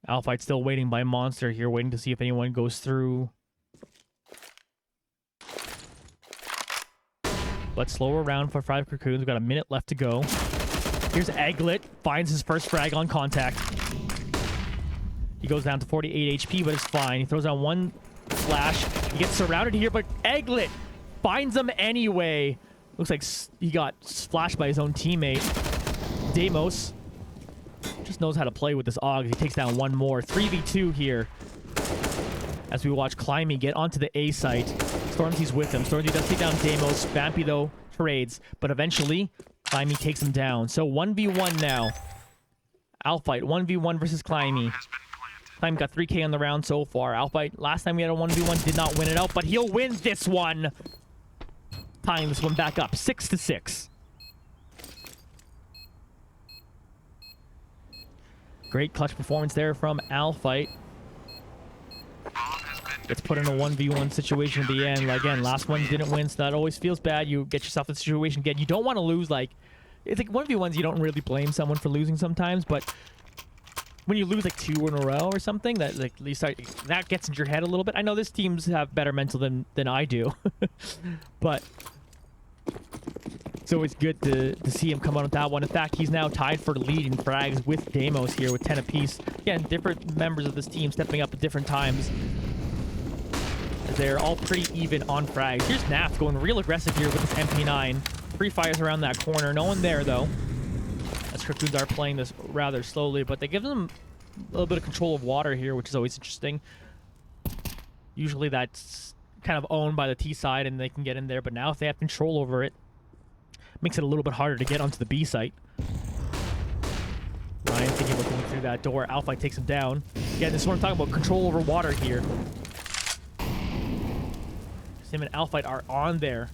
Alfight still waiting by monster here, waiting to see if anyone goes through. But slower round for 5 Cocoons. We've got a minute left to go. Here's Egglet. Finds his first frag on contact. He goes down to 48 HP, but it's fine. He throws out 1 flash. He gets surrounded here, but Egglet finds him anyway. Looks like he got splashed by his own teammate. Deimos just knows how to play with this AUG. He takes down 1 more. 3v2 here. As we watch Climby get onto the A site. Stormzy's with him. Stormzy does take down Deimos. Vampy, though, trades. But eventually, Climby takes him down. So 1v1 now. Alfight, 1v1 versus Climby. Climby got 3k on the round so far. Alfight, last time we had a 1v1, did not win it out, but he'll win this one. Tying this one back up, 6-6. Great clutch performance there from Alfight. Gets put in a 1v1 situation at the end. Again, last one didn't win, so that always feels bad. You get yourself in a situation again. You don't want to lose. Like, it's like 1v1s, you don't really blame someone for losing sometimes, but when you lose like 2 in a row or something, that like that gets into your head a little bit. I know this teams have better mental than I do, but it's always good to see him come out with that one. In fact, he's now tied for lead in frags with Deimos here with 10 apiece. Again, different members of this team stepping up at different times. They're all pretty even on frags. Here's Naft going real aggressive here with this MP9. Free fires around that corner. No one there, though. As Cocoons are playing this rather slowly, but they give them a little bit of control of water here, which is always interesting. Usually that's kind of owned by the T side and they can get in there, but now if they have control over it, makes it a little bit harder to get onto the B site. Ryan thinking about going through that door. Alfight takes him down. Yeah, this is what I'm talking about. Control over water here. Sim and Alfight are on there.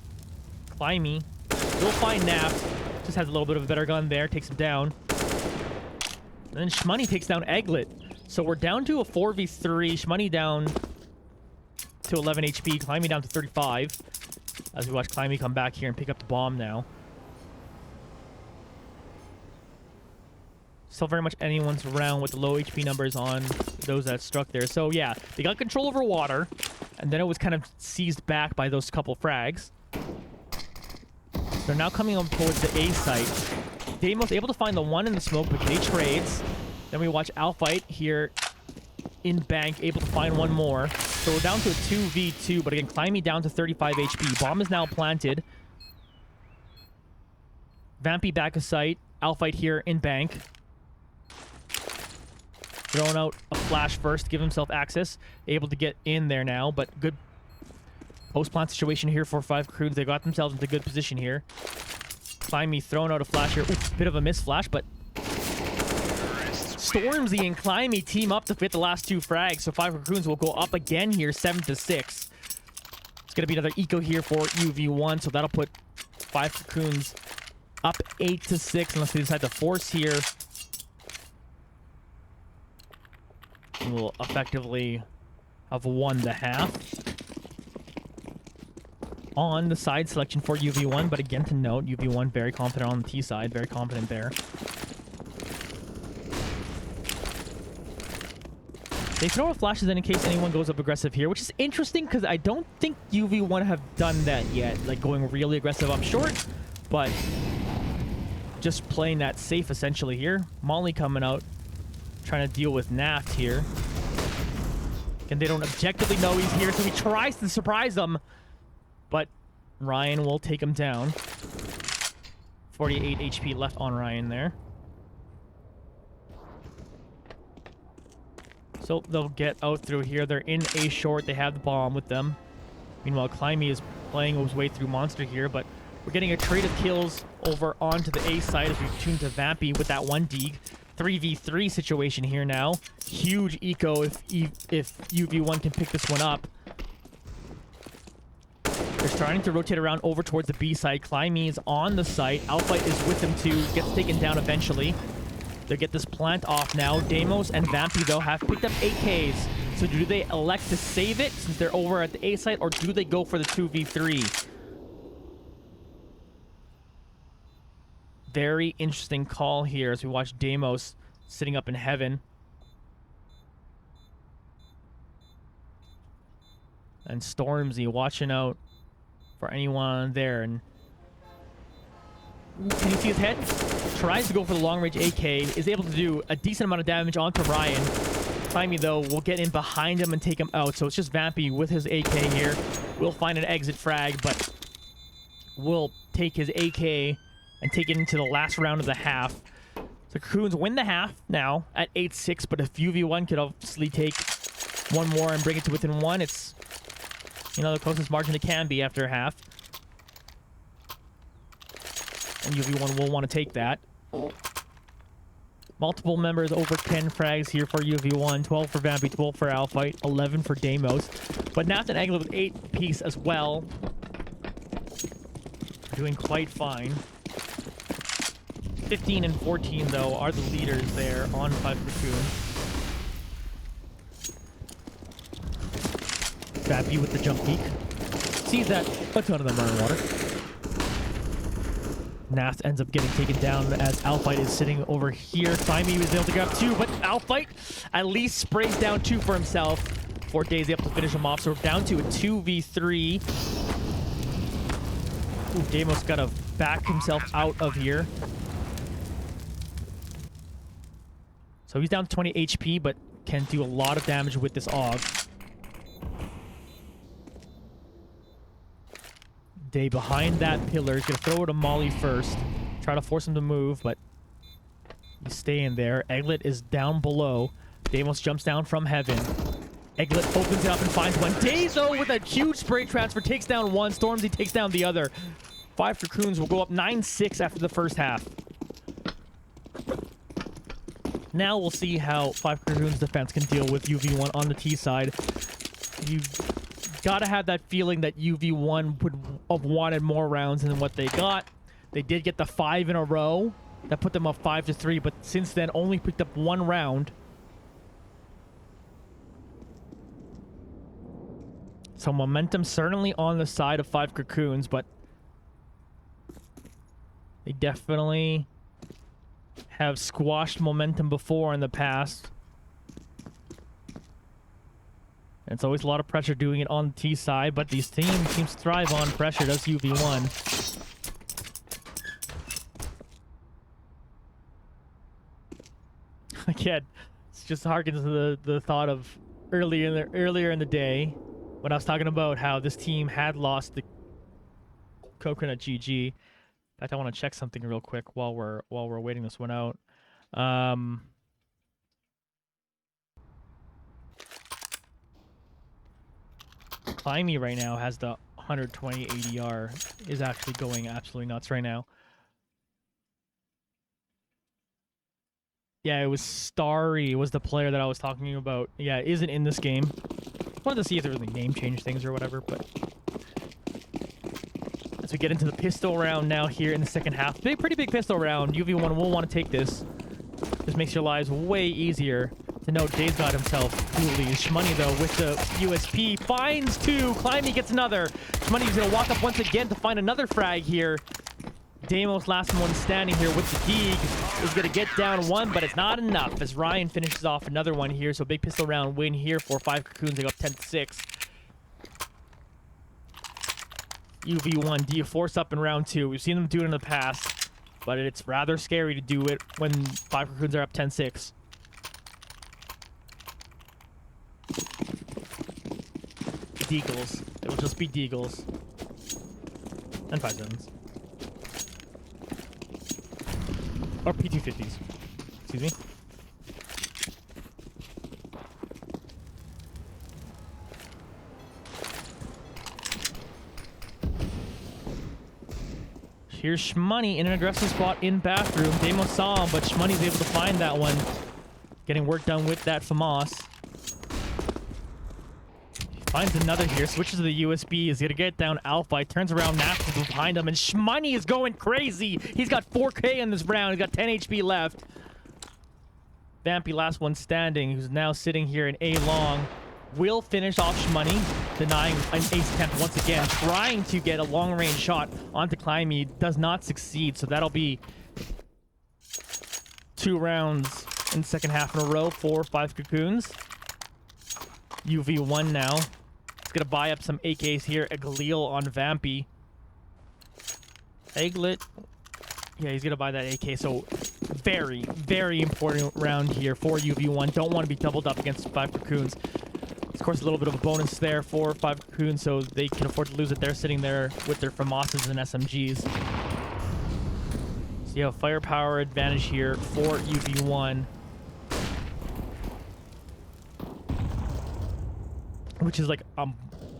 Climby will find Naft. Just has a little bit of a better gun there. Takes him down. And then Shmoney takes down Egglet. So we're down to a 4v3. Shmoney down to 11 HP. Climby down to 35. As we watch Climby come back here and pick up the bomb now. Still very much anyone's around with the low HP numbers on those that struck there. So yeah, they got control over water. And then it was kind of seized back by those couple frags. They're now coming up towards the A site. Deimos able to find the one in the smoke, but they trades. Then we watch Alfight here in bank, able to find one more. So we're down to a 2v2, but again, Climby down to 35 HP. Bomb is now planted. Vampy back of sight. Alfight here in bank. Throwing out a flash first, give himself access. Able to get in there now, but good post-plant situation here for 5 Cocoons. They got themselves into good position here. Climby throwing out a flash here. Ooh, bit of a miss flash, but Stormzy and Climby team up to fit the last 2 frags. So 5 Cocoons will go up again here, 7-6. It's going to be another eco here for UV1, so that'll put 5 Cocoons up 8-6 unless they decide to force here. And we'll effectively have won the half. On the side selection for UV1, but again to note, UV1 very confident on the T side, very confident there. They throw out flashes in case anyone goes up aggressive here, which is interesting because I don't think UV1 have done that yet, like going really aggressive up short, but just playing that safe essentially here. Molly coming out, trying to deal with Naft here. And they don't objectively know he's here, so he tries to surprise them. But Ryan will take him down. 48 HP left on Ryan there. So they'll get out through here. They're in A short. They have the bomb with them. Meanwhile, Climby is playing his way through Monster here, but we're getting a trade of kills over onto the A side as we tune to Vampy with that 1 Deeg. 3v3 situation here now. Huge eco if UV1 can pick this one up. They're starting to rotate around over towards the B side. Climby is on the site. Alfight is with them too. Gets taken down eventually. They get this plant off now. Deimos and Vampy, though, have picked up AKs. So do they elect to save it since they're over at the A site, or do they go for the 2v3? Very interesting call here as we watch Deimos sitting up in heaven. And Stormzy watching out for anyone there. And can you see his head? Tries to go for the long-range AK. Is able to do a decent amount of damage onto Ryan. Climby, though, will get in behind him and take him out. So it's just Vampy with his AK here. We'll find an exit frag, but will take his AK and take it into the last round of the half. The Cocoons win the half now at 8-6, but if UV1 could obviously take one more and bring it to within 1, it's, you know, the closest margin it can be after a half. And UV1 will want to take that. Multiple members over 10 frags here for UV1. 12 for Vampy, 12 for Alfight, 11 for Deimos. But Naft and Egglet with 8 apiece as well. Doing quite fine. 15 and 14, though, are the leaders there on 5 Cocoon. Vampy with the jump peek. Sees that a ton of them are in water. Nath ends up getting taken down as Alphite is sitting over here. Climby was able to grab 2, but Alphite at least sprays down 2 for himself. 4 days able to finish him off, so we're down to a 2v3. Ooh, Deimos got to back himself out of here. So he's down to 20 HP, but can do a lot of damage with this AUG. Day behind that pillar. He's going to throw it to Molly first. Try to force him to move, but he's staying there. Egglet is down below. Deimos jumps down from heaven. Egglet opens it up and finds one. Dazo with a huge spray transfer takes down one. Stormzy takes down the other. 5 Cocoons will go up 9-6 after the first half. Now we'll see how 5 Cocoons defense can deal with UV1 on the T side. You've got to have that feeling that UV1 would have wanted more rounds than what they got. They did get the 5 in a row. That put them up 5-3, but since then only picked up 1 round. So momentum certainly on the side of 5 Cocoons, but they definitely have squashed momentum before in the past. And it's always a lot of pressure doing it on the T side, but these teams seem to thrive on pressure. Does UV1. Again, it's just harkens to the thought of earlier in the day when I was talking about how this team had lost the Coconut GG. In fact, I want to check something real quick while we're waiting this one out. Climby right now has the 120 ADR, is actually going absolutely nuts right now. Yeah, it was Starry was the player that I was talking about. Yeah, it isn't in this game. Wanted to see if there was any name change things or whatever, but as we get into the pistol round now here in the second half, pretty big pistol round. UV1 will want to take this. This makes your lives way easier. To note, Days got himself dually. Shmoney, though, with the USP, finds 2. Climby gets another. Shmoney's going to walk up once again to find another frag here. Deimos, last one standing here with the Deeg, is going to get down 1, but it's not enough as Ryan finishes off another one here. So big pistol round win here for 5 Cocoons. They go up 10-6. UV1, do you force up in round 2? We've seen them do it in the past, but it's rather scary to do it when 5 Cocoons are up 10-6. Deagles. It will just be Deagles. And 5-7s. Or P250s. Excuse me. Here's Shmoney in an aggressive spot in bathroom. Deimos saw him, but Shmoney's able to find that one. Getting work done with that FAMAS. Finds another here, switches to the USB, is gonna get down Alpha, turns around, Nath is behind him, and Shmoney is going crazy! He's got 4K in this round, he's got 10 HP left. Vampy, last one standing, who's now sitting here in A-long, will finish off Shmoney, denying an ace attempt once again, trying to get a long-range shot onto Climby, does not succeed, so that'll be 2 rounds in the second half in a row for 5 Cocoons. UV1 now. Gonna buy up some AKs here. A Galil on Vampy. Egglet. Yeah, he's gonna buy that AK. So very, very important round here for UV1. Don't want to be doubled up against 5 Cocoons. Of course, a little bit of a bonus there for 5 Cocoons, so they can afford to lose it. They're sitting there with their FAMASs and SMGs. So you have firepower advantage here for UV1. Which is like a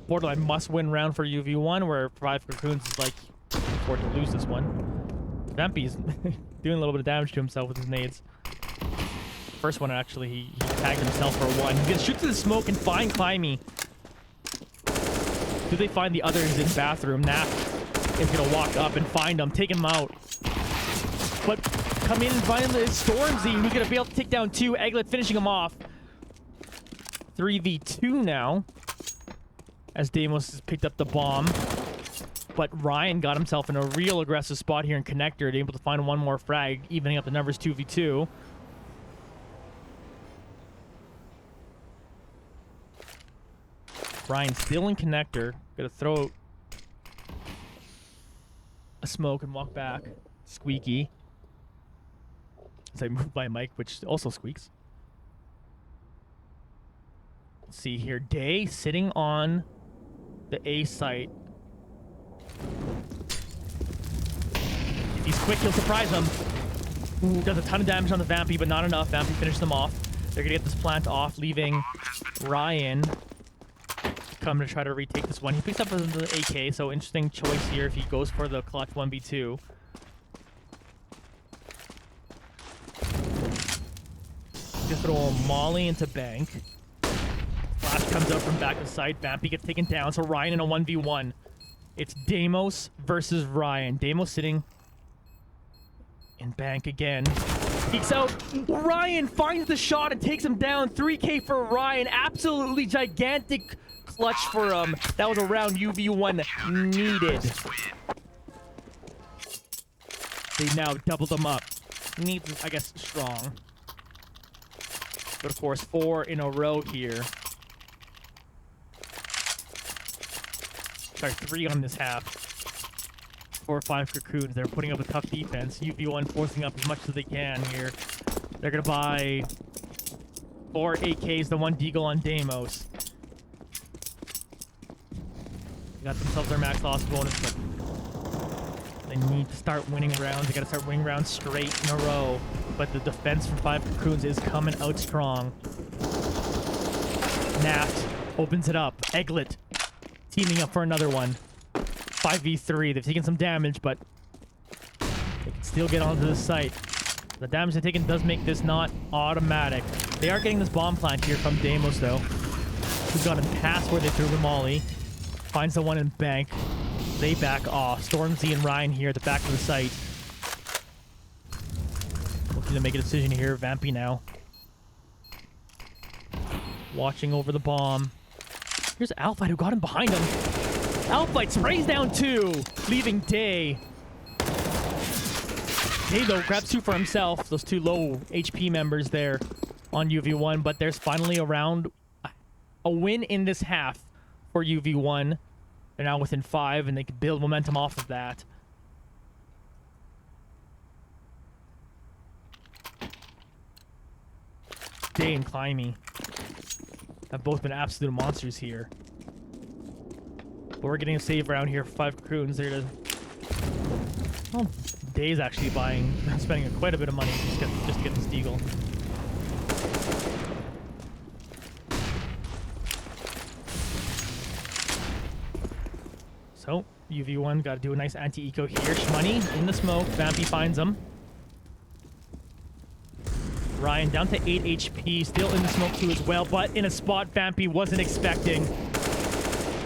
borderline must-win round for UV1, where 5 Cocoons is like, afford to lose this one. Vampy's doing a little bit of damage to himself with his nades. First one, actually, he tagged himself for 1. He's gonna shoot through the smoke and find Climby. Do they find the others in bathroom? Nath is gonna walk up and find them, take him out. But come in and find Stormzy, who's going to be able to take down 2. Eglet finishing him off. 3v2 now, as Deimos has picked up the bomb. But Ryan got himself in a real aggressive spot here in Connector, able to find one more frag, evening up the numbers 2v2. Ryan still in Connector. Gonna throw a smoke and walk back. Squeaky. As I move my mic, which also squeaks. Let's see here. Day sitting on the A site. If he's quick, he'll surprise him. Ooh, does a ton of damage on the Vampy, but not enough. Vampy finishes them off. They're gonna get this plant off, leaving Ryan come to try to retake this one. He picks up the AK, so interesting choice here if he goes for the clutch 1v2. Just throw a molly into bank. Flash comes out from back of sight. Vampy gets taken down, so Ryan in a 1v1. It's Deimos versus Ryan. Deimos sitting in bank again. Peeks out. Ryan finds the shot and takes him down. 3K for Ryan. Absolutely gigantic clutch for him. That was a round UV1 needed. They now doubled them up. Needs, I guess, strong. But of course, 4 in a row here. Sorry, 3 on this half. 4 or 5 Cocoons. They're putting up a tough defense. UV1 forcing up as much as they can here. They're going to buy 4 AKs, the 1 Deagle on Deimos. They got themselves their max loss bonus, but they need to start winning rounds. They got to start winning rounds straight in a row. But the defense from 5 Cocoons is coming out strong. Naft opens it up. Eglet teaming up for another one. 5v3. They've taken some damage, but they can still get onto the site. The damage they've taken does make this not automatic. They are getting this bomb plant here from Deimos, though. Who's got him past where they threw the molly. Finds the one in bank. They back off. Stormzy and Ryan here at the back of the site. Looking to make a decision here. Vampy now. Watching over the bomb. Here's Alphite who got him behind him. Alphite sprays down 2, leaving Day. Day, though, grabs 2 for himself. Those 2 low HP members there on UV1. But there's finally a win in this half for UV1. They're now within 5, and they can build momentum off of that. Day and Climby have both been absolute monsters here. But we're getting a save round here for 5 Cocoons. They're to... Well, Day's actually spending quite a bit of money just to get this Deagle. So, UV1 got to do a nice anti-eco here. Shmoney in the smoke. Vampy finds him. Ryan down to 8 HP, still in the smoke too as well, but in a spot Vampy wasn't expecting.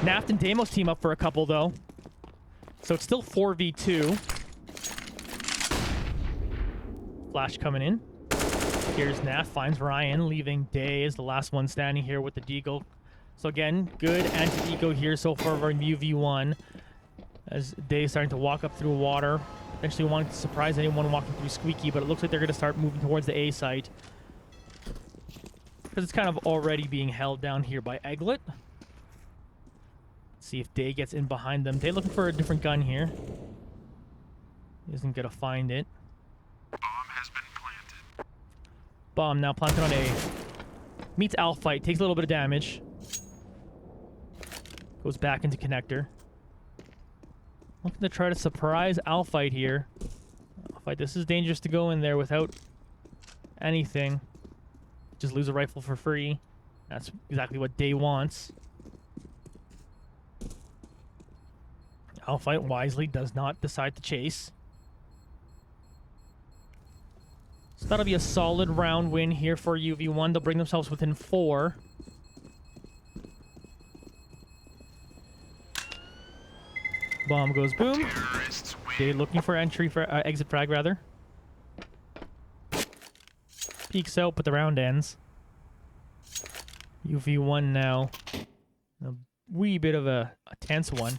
Naft and Deimos team up for a couple though. So it's still 4v2. Flash coming in. Here's Naft, finds Ryan, leaving Day as the last one standing here with the Deagle. So again, good anti-eco here so far for UV1. As Day is starting to walk up through water. Potentially wanting to surprise anyone walking through Squeaky, but it looks like they're going to start moving towards the A site. Because it's kind of already being held down here by Eglet. Let's see if Day gets in behind them. Day looking for a different gun here. He isn't going to find it. Bomb has been planted. Bomb now planted on A. Meets Alphite, takes a little bit of damage. Goes back into Connector. Looking to try to surprise Alphite here. Alphite, this is dangerous to go in there without anything. Just lose a rifle for free. That's exactly what Day wants. Alphite wisely does not decide to chase. So that'll be a solid round win here for UV1. They'll bring themselves within 4. Bomb goes boom. Day looking for entry for exit frag rather. peeks out, but the round ends. UV1 now. A wee bit of a tense one.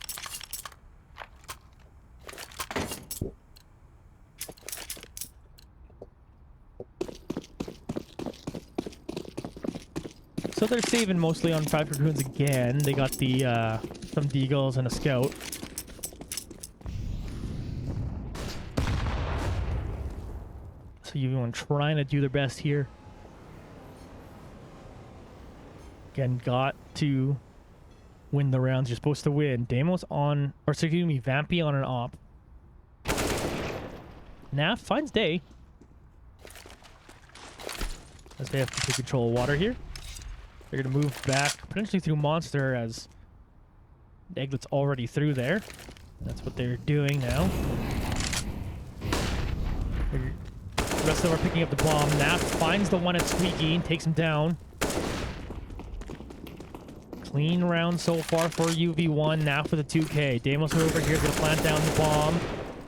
So they're saving mostly on 5 Cocoons again. They got the some Deagles and a Scout. So UV1 trying to do their best here. Again, got to win the rounds you're supposed to win. Deimos on, or excuse me, Vampy on an op. Naf finds Day. As they have to take control of water here. They're going to move back, potentially through Monster, as Egglet's already through there. That's what they're doing now. The rest of them are picking up the bomb. Naf finds the one at Squeaky and takes him down. Clean round so far for UV1. Naf with a 2K. Deimos over here going to plant down the bomb.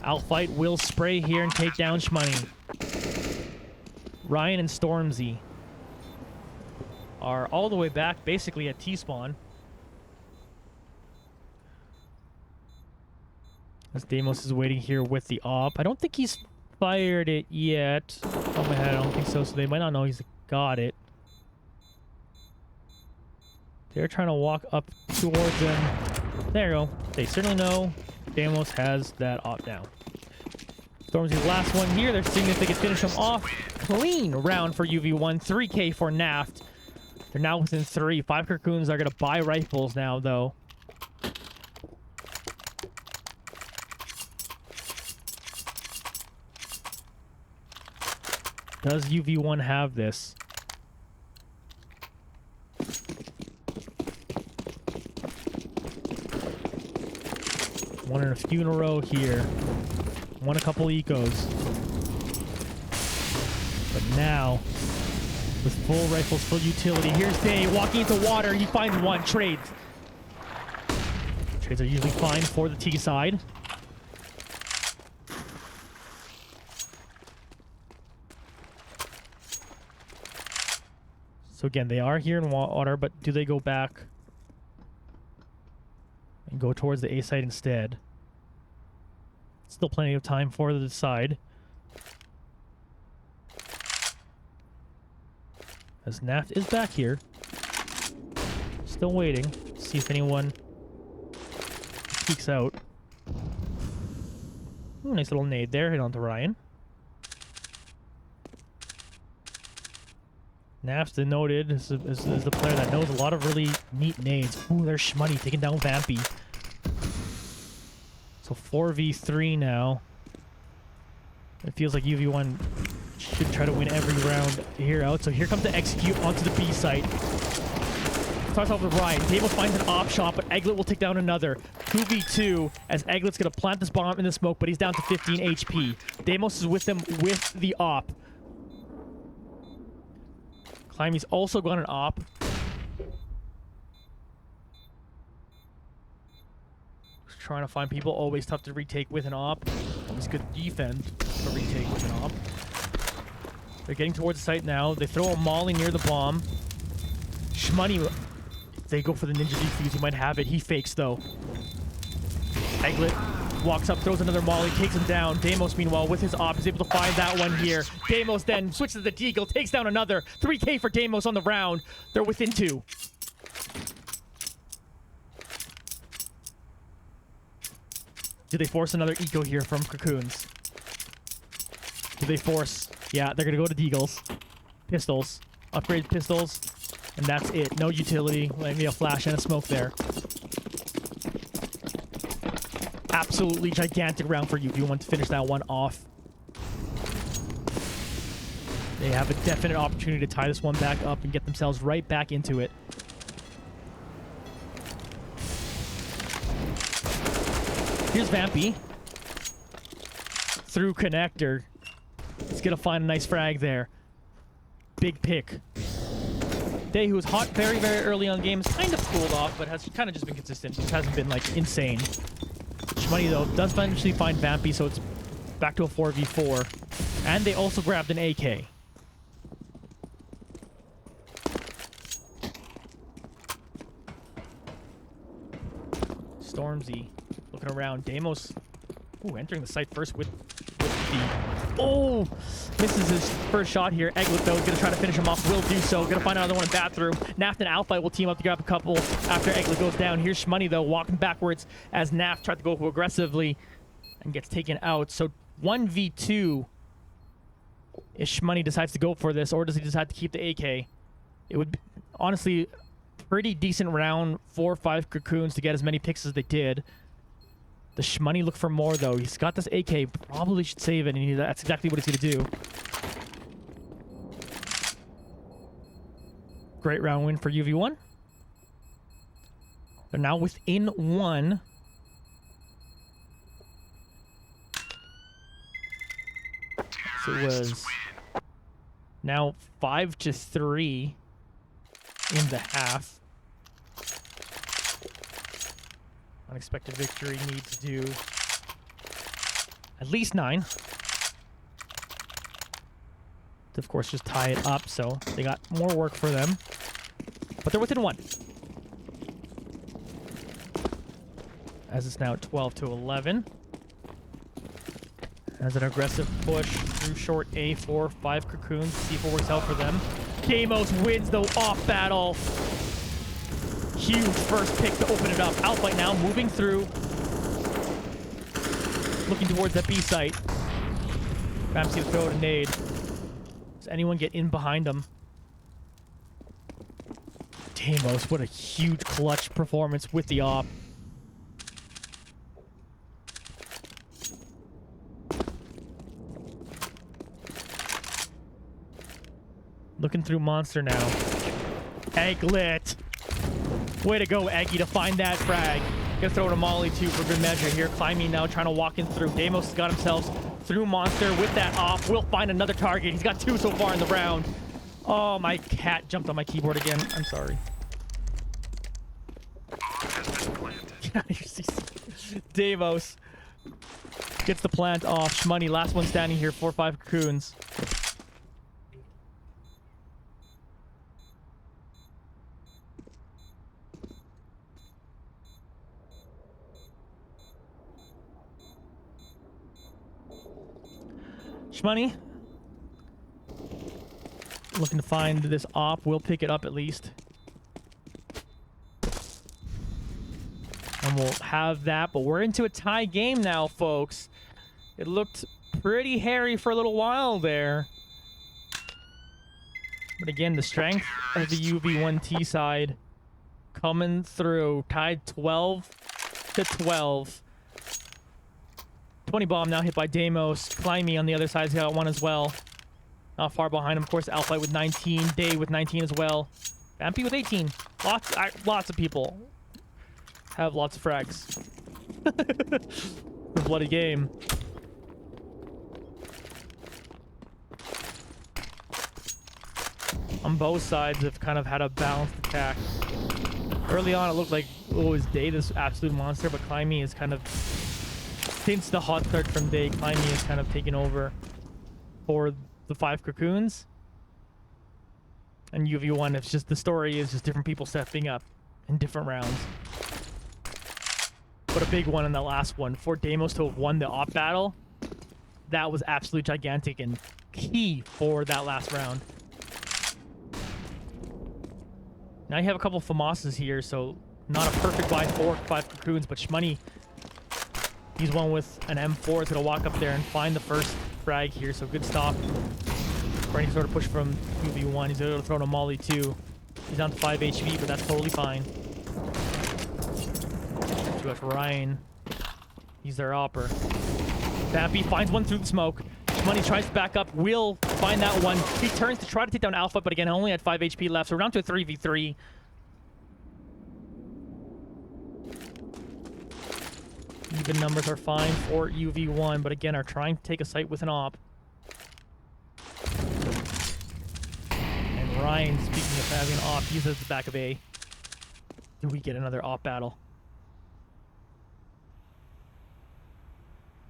Outfight will spray here and take down Shmoney. Ryan and Stormzy are all the way back, basically at T-spawn. As Deimos is waiting here with the op. I don't think he's fired it yet. Oh my head, I don't think so. So they might not know he's got it. They're trying to walk up towards him. There you go. They certainly know Deimos has that op down. Stormzy's last one here. They're seeing if they can finish him off. Clean round for UV1. 3K for Naft. They're now within 3. 5 Cocoons are going to buy rifles now, though. Does UV1 have this? One in a few in a row here. Won a couple ecos. But now, with full rifles, full utility, here's Day walking into water. He finds one. Trades. Trades are usually fine for the T side. So again, they are here in water, but do they go back and go towards the A side instead? Still plenty of time for the side. As Naft is back here. Still waiting. See if anyone peeks out. Ooh, nice little nade there. Hit onto Ryan. Naft's denoted is the player that knows a lot of really neat nades. Ooh, there's Shmoney taking down Vampy. So 4v3 now. It feels like UV1 should try to win every round here out. So here comes the execute onto the B site. Starts off with Ryan. Deimos finds an op shot, but Egglet will take down another. 2v2 as Egglet's going to plant this bomb in the smoke, but he's down to 15 HP. Deimos is with them with the op. Climby's also got an op. Trying to find people, always tough to retake with an op. Always good defense to retake with an op. They're getting towards the site now. They throw a molly near the bomb. Shmoney, they go for the ninja defuse. He might have it. He fakes though. Egglet walks up, throws another molly, takes him down. Deimos, meanwhile, with his op, is able to find that one here. Deimos then switches to the Deagle, takes down another. 3K for Deimos on the round. They're within 2. Do they force another eco here from Cocoons? Do they force? Yeah, they're going to go to Deagles. Pistols. Upgrade pistols. And that's it. No utility. Maybe a flash and a smoke there. Absolutely gigantic round for you if you want to finish that one off. They have a definite opportunity to tie this one back up and get themselves right back into it. Here's Vampy. Through connector. He's going to find a nice frag there. Big pick. Day, who was hot very, very early on games, kind of cooled off, but has kind of just been consistent. Just hasn't been, like, insane. Shmoney, though, does eventually find Vampy, so it's back to a 4v4. And they also grabbed an AK. Stormzy looking around. Deimos, ooh, entering the site first with the... Oh! Misses his first shot here. Eglet, though, is going to try to finish him off. Will do so. Going to find another one in bathroom. Naft and Alpha will team up to grab a couple after Eglet goes down. Here's Shmoney, though, walking backwards as Naft tried to go aggressively and gets taken out. So 1v2 if Shmoney decides to go for this, or does he decide to keep the AK? It would be, honestly, pretty decent round. 4 or 5 cocoons to get as many picks as they did. The Shmoney look for more, though. He's got this AK. Probably should save it, and that's exactly what he's going to do. Great round win for UV1. They're now within 1. So it was now 5-3 in the half. Unexpected victory needs to do at least 9. To, of course, just tie it up, so they got more work for them. But they're within 1. As it's now 12-11. As an aggressive push through short A, 4, 5 cocoons. See if it works out for them. Deimos wins the off battle. Huge first pick to open it up. Outfight now, moving through. Looking towards that B site. Ramsey will throw a nade. Does anyone get in behind him? Deimos, what a huge clutch performance with the op. Looking through Monster now. Eglet! Way to go, Eggy, to find that frag. Gonna throw it to Molly, too, for good measure here. Climbing now, trying to walk in through. Deimos has got himself through Monster with that off. Will find another target. He's got 2 so far in the round. Oh, my cat jumped on my keyboard again. I'm sorry. Deimos gets the plant off. Shmoney, last one standing here. 4 or 5 cocoons. Shmoney looking to find this op. We'll pick it up at least. And we'll have that, but we're into a tie game now, folks. It looked pretty hairy for a little while there. But again, the strength of the UV1T side coming through. Tied 12-12. 20 bomb now hit by Deimos. Climby on the other side's got 1 as well. Not far behind him, of course. Alpha with 19. Day with 19 as well. Vampy with 18. Lots of people have lots of frags. The bloody game. On both sides have kind of had a balanced attack. Early on, it looked like it was Day, this absolute monster, but Climby is kind of... Since the hot start from Day, Climby has kind of taken over for the 5 cocoons. And UV1, it's just the story is just different people stepping up in different rounds. But a big one in the last one. For Deimos to have won the op battle, that was absolutely gigantic and key for that last round. Now you have a couple of FAMASas here, so not a perfect wide 4 or 5 cocoons, but Shmoney, he's one with an M4. Is going to walk up there and find the first frag here, so good stop. For any sort of push from UV1. He's able to throw in a molly too. He's down to 5 HP, but that's totally fine. So that's Ryan. He's their opper. Vampy finds one through the smoke. Shmoney tries to back up. Will find that one. He turns to try to take down Alpha, but again, only had 5 HP left. So we're down to a 3v3. Even numbers are fine for UV1, but again, are trying to take a site with an op. And Ryan, speaking of having an op, he's at the back of A. Do we get another op battle?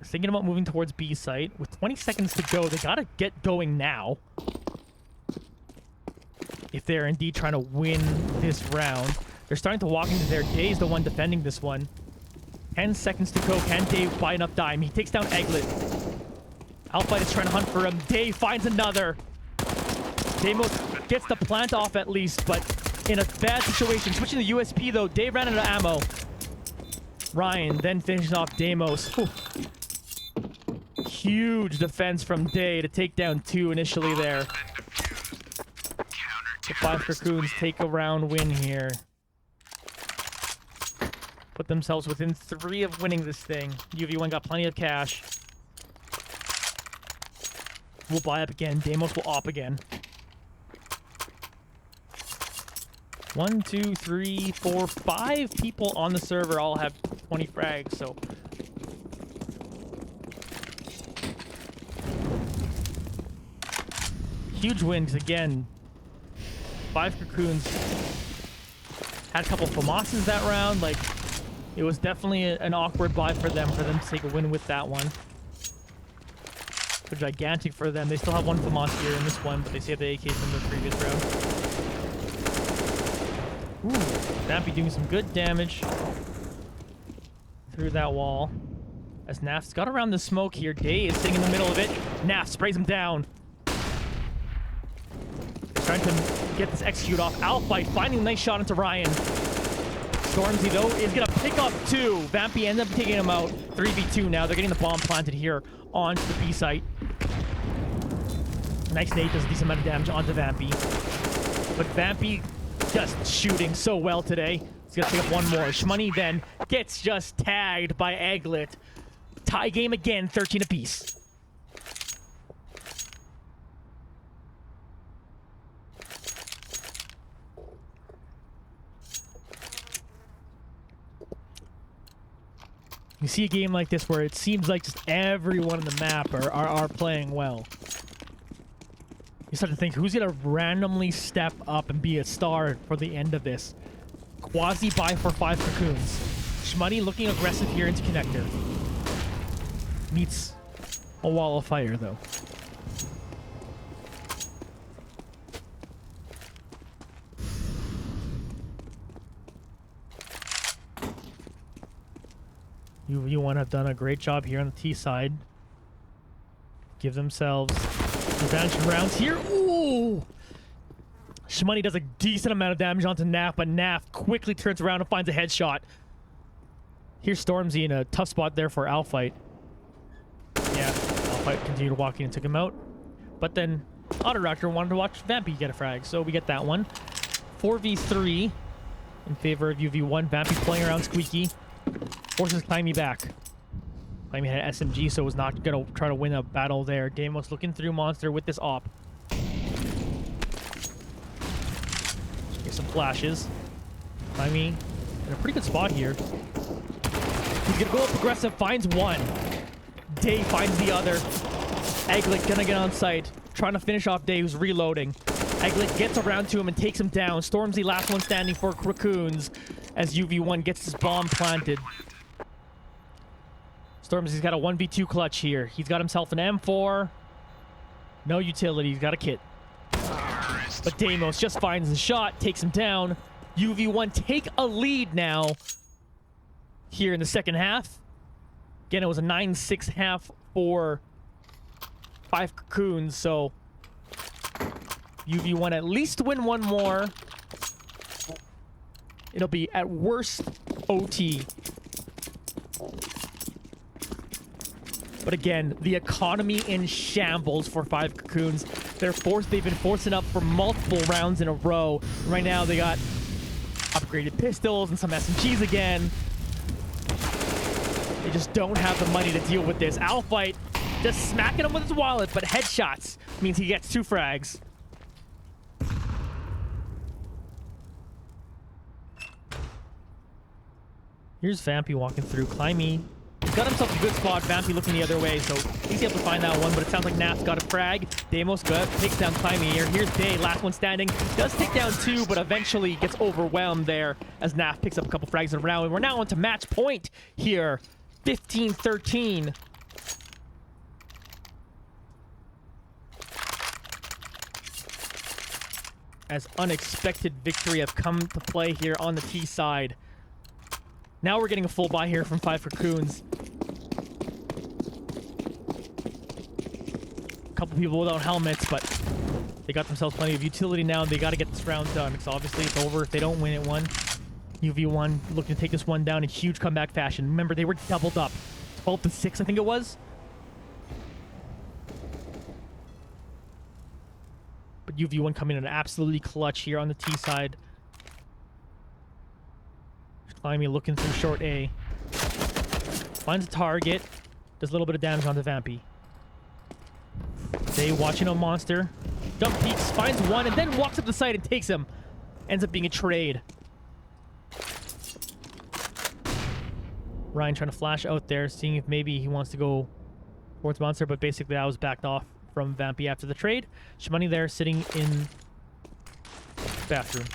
Thinking about moving towards B site. With 20 seconds to go, they gotta get going now. If they're indeed trying to win this round. They're starting to walk into their Day's the one defending this one. 10 seconds to go. Can Dave buy enough dime? He takes down Egglet. Alpha is trying to hunt for him. Dave finds another. Damos gets the plant off at least, but in a bad situation. Switching to USP though. Dave ran out of ammo. Ryan then finishes off Damos. Whew. Huge defense from Day to take down 2 initially there. The 5 Cocoons take a round win here. Put themselves within 3 of winning this thing. UV1 got plenty of cash. We'll buy up again. Damos will op again. 1, 2, 3, 4, 5 people on the server all have 20 frags, so... Huge win, because again, 5 Cocoons had a couple FAMASs that round. Like, it was definitely an awkward buy for them to take a win with that one. So gigantic for them. They still have 1 FAMAS here in this one, but they still have the AK from the previous round. Ooh, Vampy doing some good damage through that wall. As Naf's got around the smoke here. Day is sitting in the middle of it. Naf sprays him down. Trying to get this execute off. Alfight finding a nice shot into Ryan. Stormzy, though, is going to pick up 2. Vampy ends up taking him out. 3v2 now. They're getting the bomb planted here onto the B site. Nice nade does a decent amount of damage onto Vampy. But Vampy just shooting so well today. He's going to pick up 1 more. Shmoney then gets just tagged by Egglet. Tie game again, 13 apiece. You see a game like this where it seems like just everyone on the map are playing well. You start to think, who's going to randomly step up and be a star for the end of this? Quasi buy for 5 Cocoons. Shmoney looking aggressive here into Connector. Meets a wall of fire, though. UV1 have done a great job here on the T side. Give themselves advantage in rounds here. Ooh! Shmoney does a decent amount of damage onto Naf, but Naf quickly turns around and finds a headshot. Here's Stormzy in a tough spot there for Alfight. Yeah, Alfight continued walking and took him out. But then Autoreactor wanted to watch Vampy get a frag, so we get that one. 4v3 in favor of UV1. Vampy playing around Squeaky. Forces Climby back. Climby had an SMG, so was not going to try to win a battle there. Damos looking through Monster with this op. Here's some flashes. Climby in a pretty good spot here. He's going to go up aggressive, finds 1. Day finds the other. Egglet gonna get on site, trying to finish off Day, who's reloading. Egglet gets around to him and takes him down. Stormzy last one standing for Cocoons as UV1 gets his bomb planted. Stormzy's got a 1v2 clutch here. He's got himself an M4. No utility, he's got a kit. But Damos just finds the shot, takes him down. UV1 take a lead now here in the second half. Again, it was a 9-6 half for 5 Cocoons, so UV1 at least win 1 more. It'll be at worst OT. But again, the economy in shambles for 5 Cocoons. They've been forcing up for multiple rounds in a row. Right now they got upgraded pistols and some SMGs again. They just don't have the money to deal with this. Alfight just smacking him with his wallet, but headshots means he gets 2 frags. Here's Vampy walking through. Climby. He's got himself a good spot. Vampy looking the other way, so he's able to find that one, but it sounds like Naf's got a frag. Damos good. Takes down Climby here. Here's Day, last one standing. Does take down 2, but eventually gets overwhelmed there as Naf picks up a couple frags in a round. And we're now on to match point here. 15-13. As unexpected victory have come to play here on the T side. Now we're getting a full buy here from 5 Cocoons. A couple people without helmets, but they got themselves plenty of utility now. They got to get this round done because obviously it's over if they don't win it one. UV1 looking to take this one down in huge comeback fashion. Remember, they were doubled up. 12-6, I think it was. But UV1 coming in absolutely clutch here on the T side. Climbing, looking through short A. Finds a target. Does a little bit of damage onto Vampy. They watching a monster. Jump peeks, finds one, and then walks up the side and takes him. Ends up being a trade. Ryan trying to flash out there, seeing if maybe he wants to go towards monster, but basically I was backed off from Vampy after the trade. Shmoney there sitting in bathroom.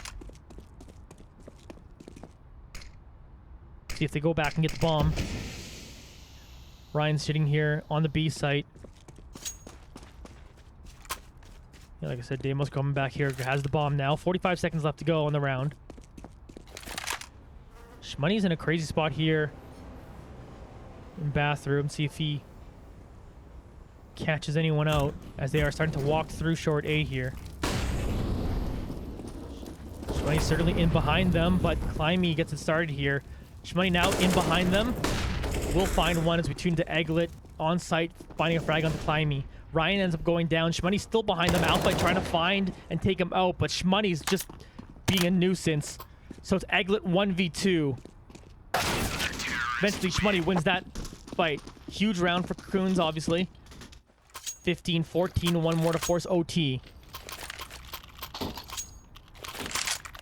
See if they go back and get the bomb. Ryan's sitting here on the B site. Yeah, like I said, Demo's coming back here. Has the bomb now. 45 seconds left to go on the round. Shmoney's in a crazy spot here in bathroom. See if he catches anyone out as they are starting to walk through short A here. Shmoney's certainly in behind them, but Climby gets it started here. Shmoney now in behind them. Will find one as we tune to Egglet on site, finding a frag onto Climby. Ryan ends up going down. Shmoney's still behind them. Alpha trying to find and take him out, but Shmoney's just being a nuisance. So it's Egglet 1v2. Eventually, Shmoney wins that fight. Huge round for Cocoons, obviously. 15-14, one more to force OT.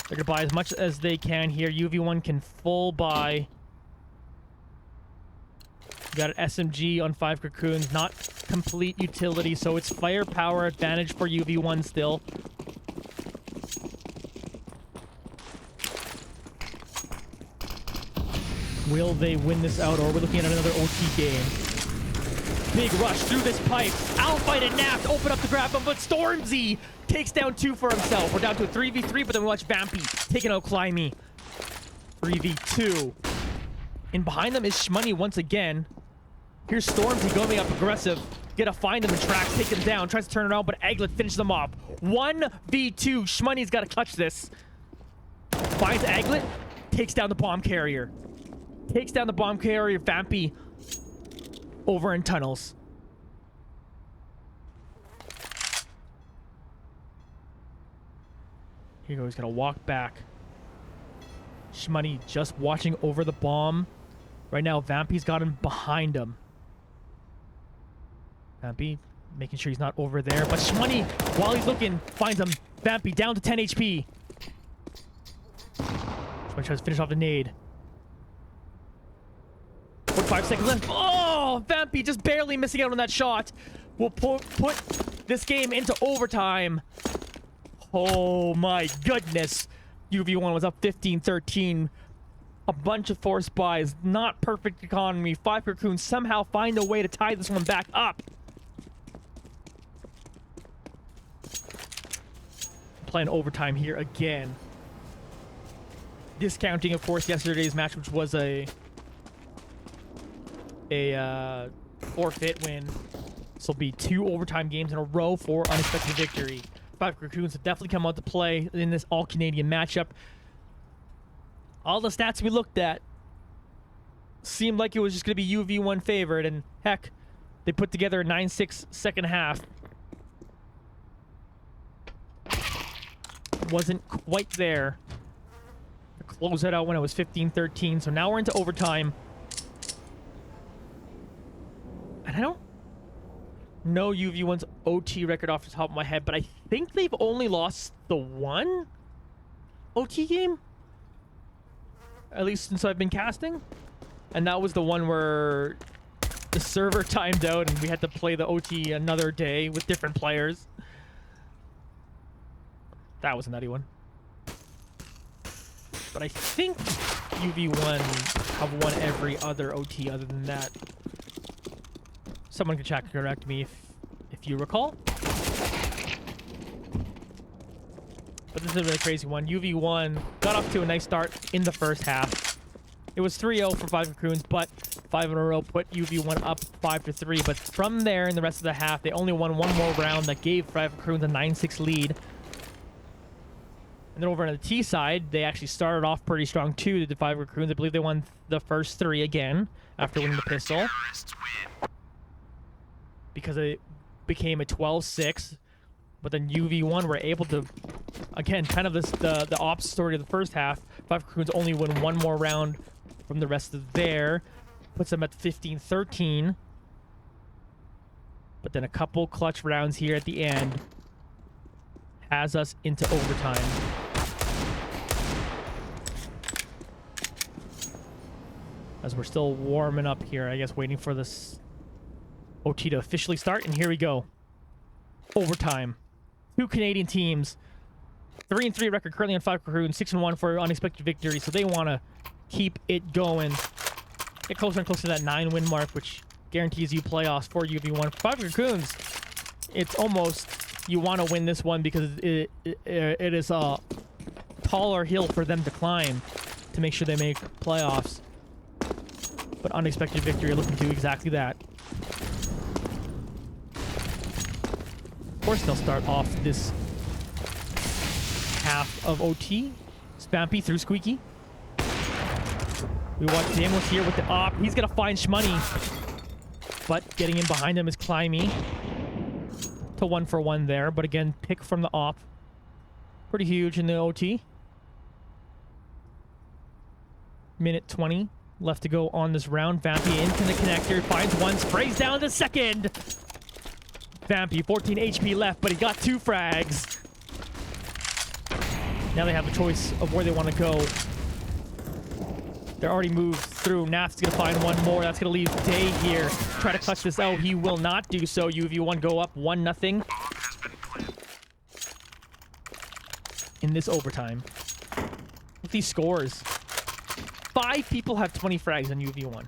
They're gonna buy as much as they can here. UV1 can full buy. Got an SMG on 5 Cocoons, not complete utility, so it's firepower advantage for UV1 still. Will they win this out, or we're looking at another OT game? Big rush through this pipe. Alpha and Naft open up to grab him, but Stormzy takes down 2 for himself. We're down to a 3v3, but then we watch Vampy taking out Climby. 3v2. And behind them is Shmoney once again. Here's Stormzy going up aggressive. Get to find him in tracks, take him down, tries to turn around, but Egglet finishes them off. 1v2. Shmoney's got to clutch this. Finds Egglet, takes down the bomb carrier. Takes down the bomb carrier. Vampy over in tunnels. Here you go. He's gonna walk back. Shmoney just watching over the bomb. Right now, Vampy's got him behind him. Vampy making sure he's not over there. But Shmoney, while he's looking, finds him. Vampy down to 10 HP. Shmoney tries to finish off the nade. 45 seconds left. Oh, Vampy just barely missing out on that shot. Will put this game into overtime. Oh my goodness. UV1 was up 15-13. A bunch of forced buys. Not perfect economy. 5 Cocoons somehow find a way to tie this one back up. Playing overtime here again. Discounting, of course, yesterday's match, which was a forfeit win. This will be 2 overtime games in a row for unexpected victory. 5 Cocoons have definitely come out to play in this all-Canadian matchup. All the stats we looked at seemed like it was just going to be UV1 favored, and heck, they put together a 9-6 second half. Wasn't quite there to close it out when it was 15-13, so now we're into overtime. And I don't know UV1's OT record off the top of my head, but I think they've only lost the 1 OT game, at least since I've been casting. And that was the one where the server timed out and we had to play the OT another day with different players. That was a nutty one. But I think UV1 have won every other OT other than that. Someone can chat and correct me if you recall. But this is a really crazy one. UV1 got off to a nice start in the first half. It was 3-0 for 5 Cocoons, but 5 in a row put UV1 up 5-3. But from there, in the rest of the half, they only won one more round that gave 5 Cocoons a 9-6 lead. And then over on the T side, they actually started off pretty strong too. The 5 Cocoons, I believe they won the first 3 again after winning the pistol, because it became a 12-6. But then UV1 were able to, again, kind of the opposite story of the first half. 5 Cocoons only win one more round from the rest of there. Puts them at 15-13. But then a couple clutch rounds here at the end has us into overtime. As we're still warming up here, I guess, waiting for this OT to officially start. And here we go. Overtime. 2 Canadian teams. 3-3 record currently on 5 Cocoons. 6-1 for unexpected victory. So they want to keep it going. Get closer and closer to that 9-win mark, which guarantees you playoffs for UV1. For 5 Cocoons, it's almost you want to win this one because it is a taller hill for them to climb to make sure they make playoffs. But unexpected victory looking to do exactly that. Of course, they'll start off this half of OT. Spampy through Squeaky. We watch Damos here with the op. He's going to find Shmoney. But getting in behind him is Climby. To 1-for-1 there. But again, pick from the op. Pretty huge in the OT. Minute 20 left to go on this round. Vampy into the connector. Finds one. Sprays down the second. Vampy, 14 HP left, but he got 2 frags. Now they have a choice of where they want to go. They're already moved through. Naft's going to find one more. That's going to leave Day here. Try to clutch this out. He will not do so. UV1 go up 1-0 in this overtime. With these scores, 5 people have 20 frags on UV1.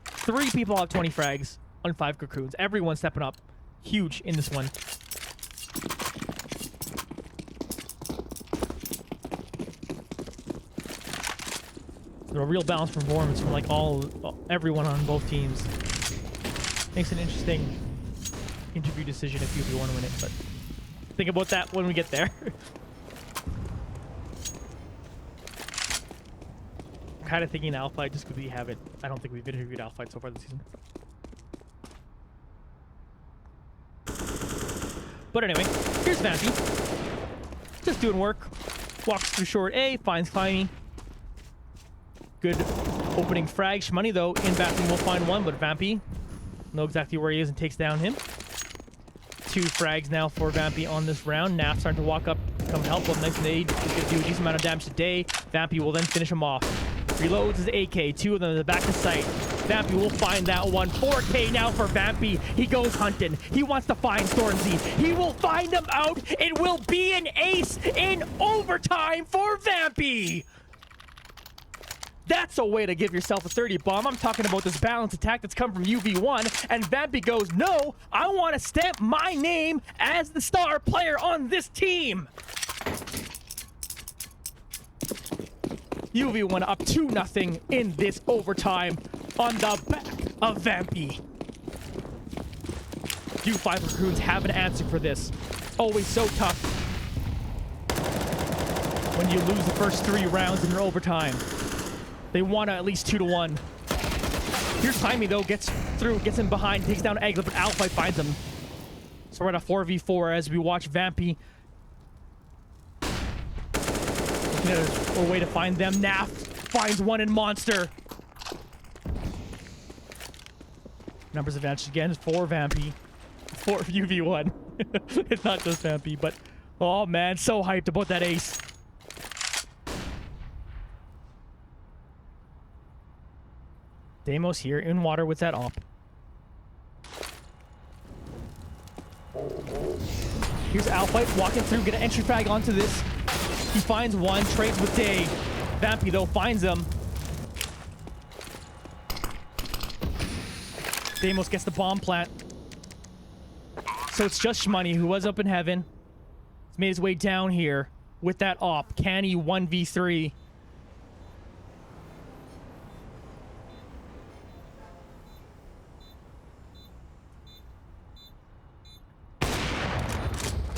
3 people have 20 frags on 5 Cocoons. Everyone stepping up huge in this one. A real balanced performance from like everyone on both teams. Makes an interesting interview decision if you want to win it, but think about that when we get there. I'm kind of thinking Alpha just because we haven't. I don't think we've interviewed Alpha so far this season. But anyway, here's Vampy. Just doing work. Walks through short A, finds Climby. Good opening frag. Shmoney, though, in bathroom will find one, but Vampy know exactly where he is and takes down him. 2 frags now for Vampy on this round. Nap starting to walk up, come help him. Nice nade. He's going to do a decent amount of damage today. Vampy will then finish him off. Reloads his AK. 2 of them in the back of sight. Vampy will find that one. 4K now for Vampy. He goes hunting. He wants to find Stormzy. He will find him out. It will be an ace in overtime for Vampy. That's a way to give yourself a 30 bomb. I'm talking about this balanced attack that's come from UV1. And Vampy goes, no, I want to stamp my name as the star player on this team. UV1 up 2-0 in this overtime on the back of Vampy. Do 5 Cocoons have an answer for this? Always so tough when you lose the first 3 rounds in your overtime. They want at least 2-1. Here's Climby, though, gets through, gets in behind, takes down Eglet, but Alpha finds him. So we're at a 4v4 as we watch Vampy looking at a way to find them. Naf finds one in Monster. Numbers advantage again for Vampy. For UV1. It's not just Vampy, but oh man, so hyped about that ace. Damos here in water with that op. Here's Alpha walking through, get an entry frag onto this. He finds one, trades with Day. Vampy, though, finds him. Damos gets the bomb plant. So it's just Shmoney, who was up in heaven. He's made his way down here with that op. Can he 1v3?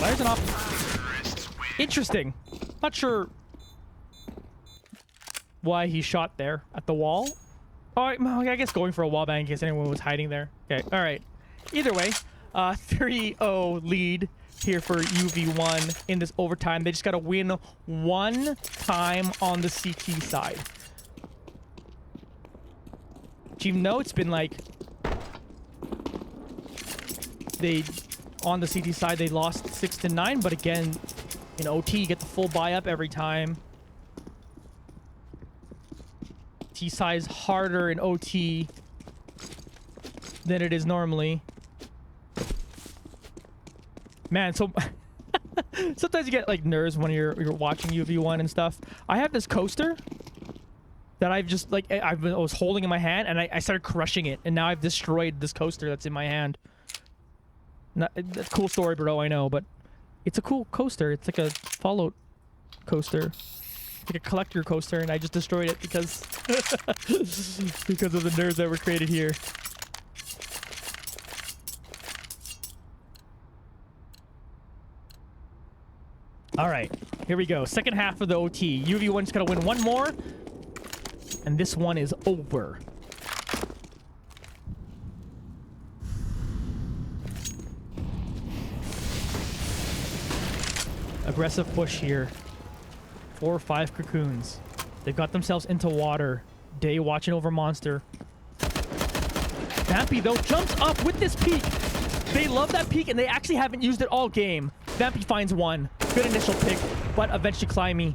Fires it off. Interesting. Not sure why he shot there at the wall. Oh, I guess going for a wall bang in case anyone was hiding there. Okay, all right. Either way, 3-0 lead here for UV1 in this overtime. They just got to win one time on the CT side. Even though it's been like on the CT side they lost 6-9, but again in OT you get the full buy up every time. T side is harder in OT than it is normally. Man, so sometimes you get like nerves when you're watching UV1 and stuff. I have this coaster that I've just like I was holding in my hand, and I started crushing it, and now I've destroyed this coaster that's in my hand. That's a cool story, bro. I know, but it's a cool coaster. It's like a Fallout coaster, it's like a collector coaster, and I just destroyed it because because of the nerves that were created here. All right, here we go. Second half of the OT. UV1's gonna win one more. And this one is over. Aggressive push here. 4 or 5 cocoons. They've got themselves into water. Day watching over Monster. Vampy, though, jumps up with this peek. They love that peek, and they actually haven't used it all game. Vampy finds one. Good initial pick, but eventually Climby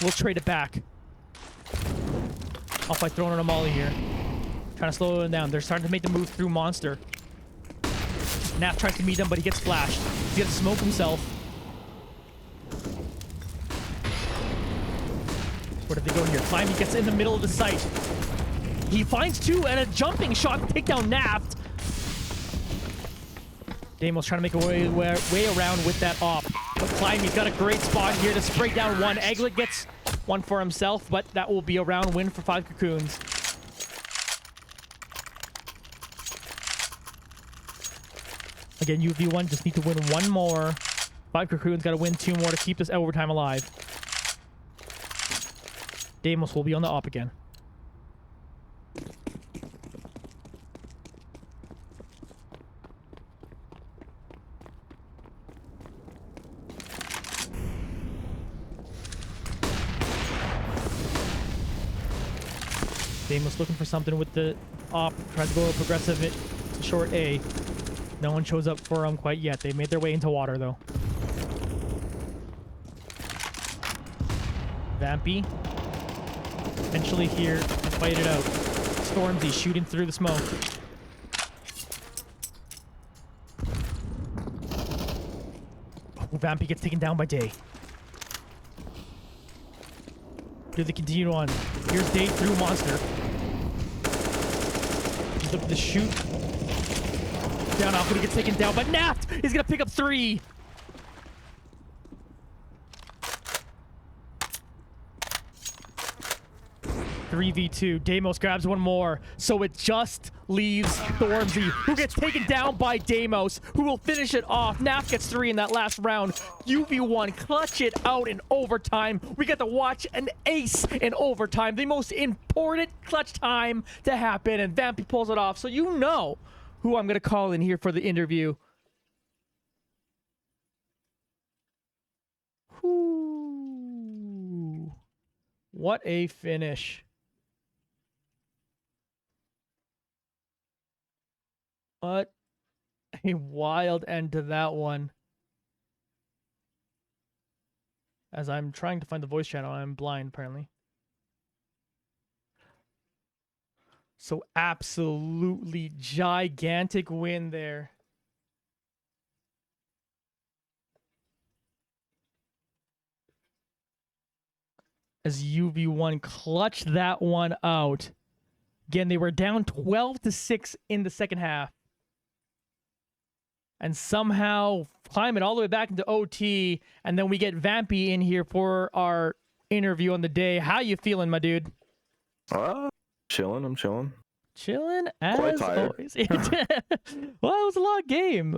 will trade it back. Off by throwing on a molly here. Trying to slow them down. They're starting to make the move through Monster. Nap tries to meet him, but he gets flashed. He's gonna smoke himself. Where did they go here? Climby gets in the middle of the site. He finds 2 and a jumping shot to take down Naft. Damo's trying to make a way around with that op. But Climby's got a great spot here to spray down one. Egglet gets one for himself, but that will be a round win for 5 cocoons. Again, UV1 just need to win one more. 5 cocoons got to win 2 more to keep this overtime alive. Deimos will be on the op again. Deimos looking for something with the op. Tries to go progressive it to short A. No one shows up for him quite yet. They made their way into water though. Vampy. Eventually here to fight it out. Stormzy shooting through the smoke. Oh, Vampy gets taken down by Day. Do they continue on? Here's Day through Monster. He's looking to shoot. Down off, but he gets taken down by Naft! He's gonna pick up 3! 3v2. Deimos grabs one more. So it just leaves Stormzy, who gets taken down by Deimos, who will finish it off. Naf gets 3 in that last round. UV1 clutch it out in overtime. We get to watch an ace in overtime. The most important clutch time to happen. And Vampy pulls it off. So you know who I'm going to call in here for the interview. Whoo. What a finish. What a wild end to that one. As I'm trying to find the voice channel, I'm blind apparently. So absolutely gigantic win there. As UV1 clutched that one out. Again, they were down 12-6 in the second half. And somehow climb it all the way back into OT. And then we get Vampy in here for our interview on the day. How you feeling, my dude? Chilling. I'm chilling. Chilling Quite as tired. always. Well, it was a long game.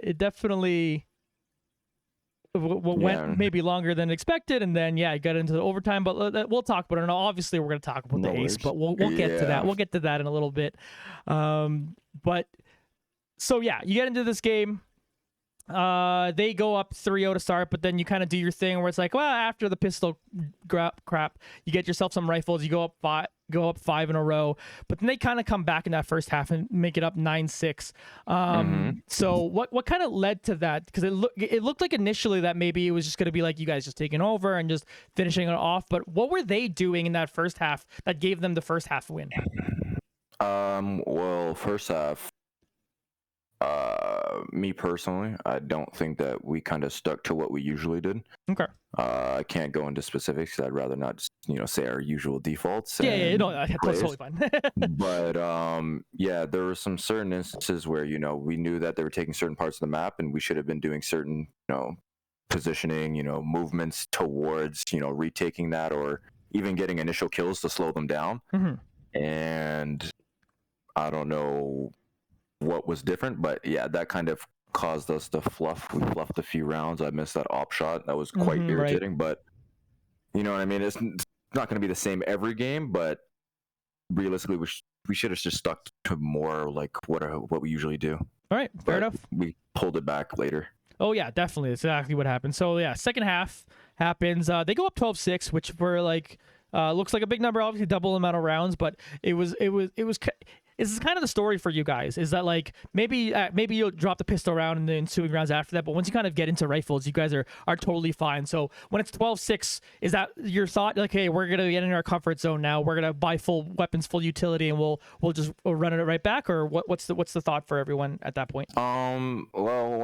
It definitely went Yeah. maybe longer than expected, and then I got into the overtime. But we'll talk about it. And obviously, we're going to talk about No the ace, worries. but we'll get to that. Yeah. We'll get to that in a little bit. But so you get into this game. They go up 3-0 to start, but then you kind of do your thing where it's like, well, after the pistol crap, you get yourself some rifles, you go up five in a row, but then they kind of come back in that first half and make it up 9-6. So what kind of led to that? Because it looked like initially that maybe it was just going to be like you guys just taking over and just finishing it off, but what were they doing in that first half that gave them the first half win? Well, first half, me personally, I don't think that we kind of stuck to what we usually did. Okay. I can't go into specifics. I'd rather not just, say our usual defaults. Yeah, no, that's totally fine. But there were some certain instances where we knew that they were taking certain parts of the map, and we should have been doing certain positioning, movements towards retaking that, or even getting initial kills to slow them down. And I don't know what was different, but that kind of caused us to fluff. We fluffed a few rounds. I missed that op shot. That was quite irritating, right. But you know what I mean? It's not going to be the same every game, but realistically, we should have just stuck to more like what we usually do. All right, fair enough. We pulled it back later. Oh, yeah, definitely. That's exactly what happened. So, second half happens. They go up 12-6, which were like, looks like a big number, obviously double the amount of rounds, but this is kind of the story for you guys, is that like maybe you'll drop the pistol round in the ensuing rounds after that, but once you kind of get into rifles, you guys are totally fine. So when it's 12-6, is that your thought? Like, hey, we're gonna get in our comfort zone now. We're gonna buy full weapons, full utility, and we'll just run it right back, or what's the thought for everyone at that point? Well,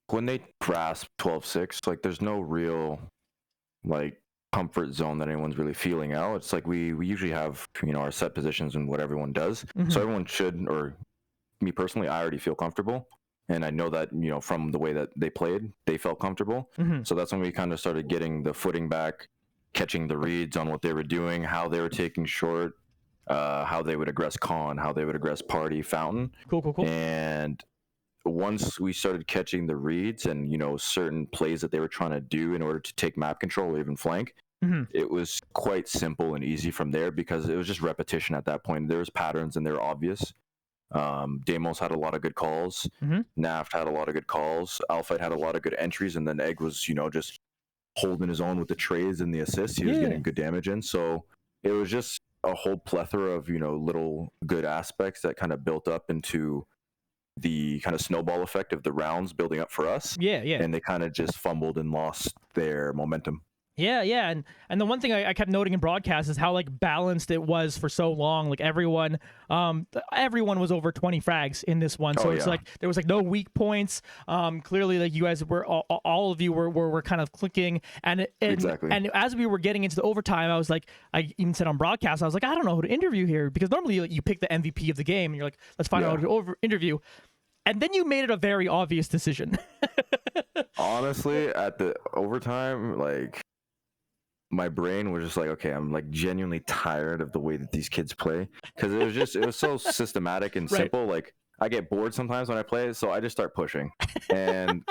when they grasp 12-6, like there's no real like comfort zone that anyone's really feeling out. It's like we usually have our set positions and what everyone does, so everyone should, or me personally, I already feel comfortable, and I know that from the way that they played, they felt comfortable. So that's when we kind of started getting the footing back, catching the reads on what they were doing, how they were taking short, how they would aggress con, how they would aggress party, fountain. Cool. And once we started catching the reads and certain plays that they were trying to do in order to take map control or even flank, it was quite simple and easy from there, because it was just repetition at that point. There was patterns and they're obvious. Damos had a lot of good calls. Naft had a lot of good calls. Alpha had a lot of good entries, and then Egg was just holding his own with the trades and the assists. He was getting good damage in. So it was just a whole plethora of little good aspects that kind of built up into the kind of snowball effect of the rounds building up for us. And they kind of just fumbled and lost their momentum. Yeah, and the one thing I kept noting in broadcast is how like balanced it was for so long. Like everyone was over 20 frags in this one, so it's like there was like no weak points. Clearly, like you guys were all of you were kind of clicking, and exactly. And as we were getting into the overtime, I was like, I even said on broadcast, I was like, I don't know who to interview here, because normally you pick the MVP of the game, and you're like, let's find out who to interview. And then you made it a very obvious decision. Honestly, at the overtime, like, my brain was just like, okay, I'm like genuinely tired of the way that these kids play, because it was so systematic and simple. Like, I get bored sometimes when I play it, so I just start pushing. And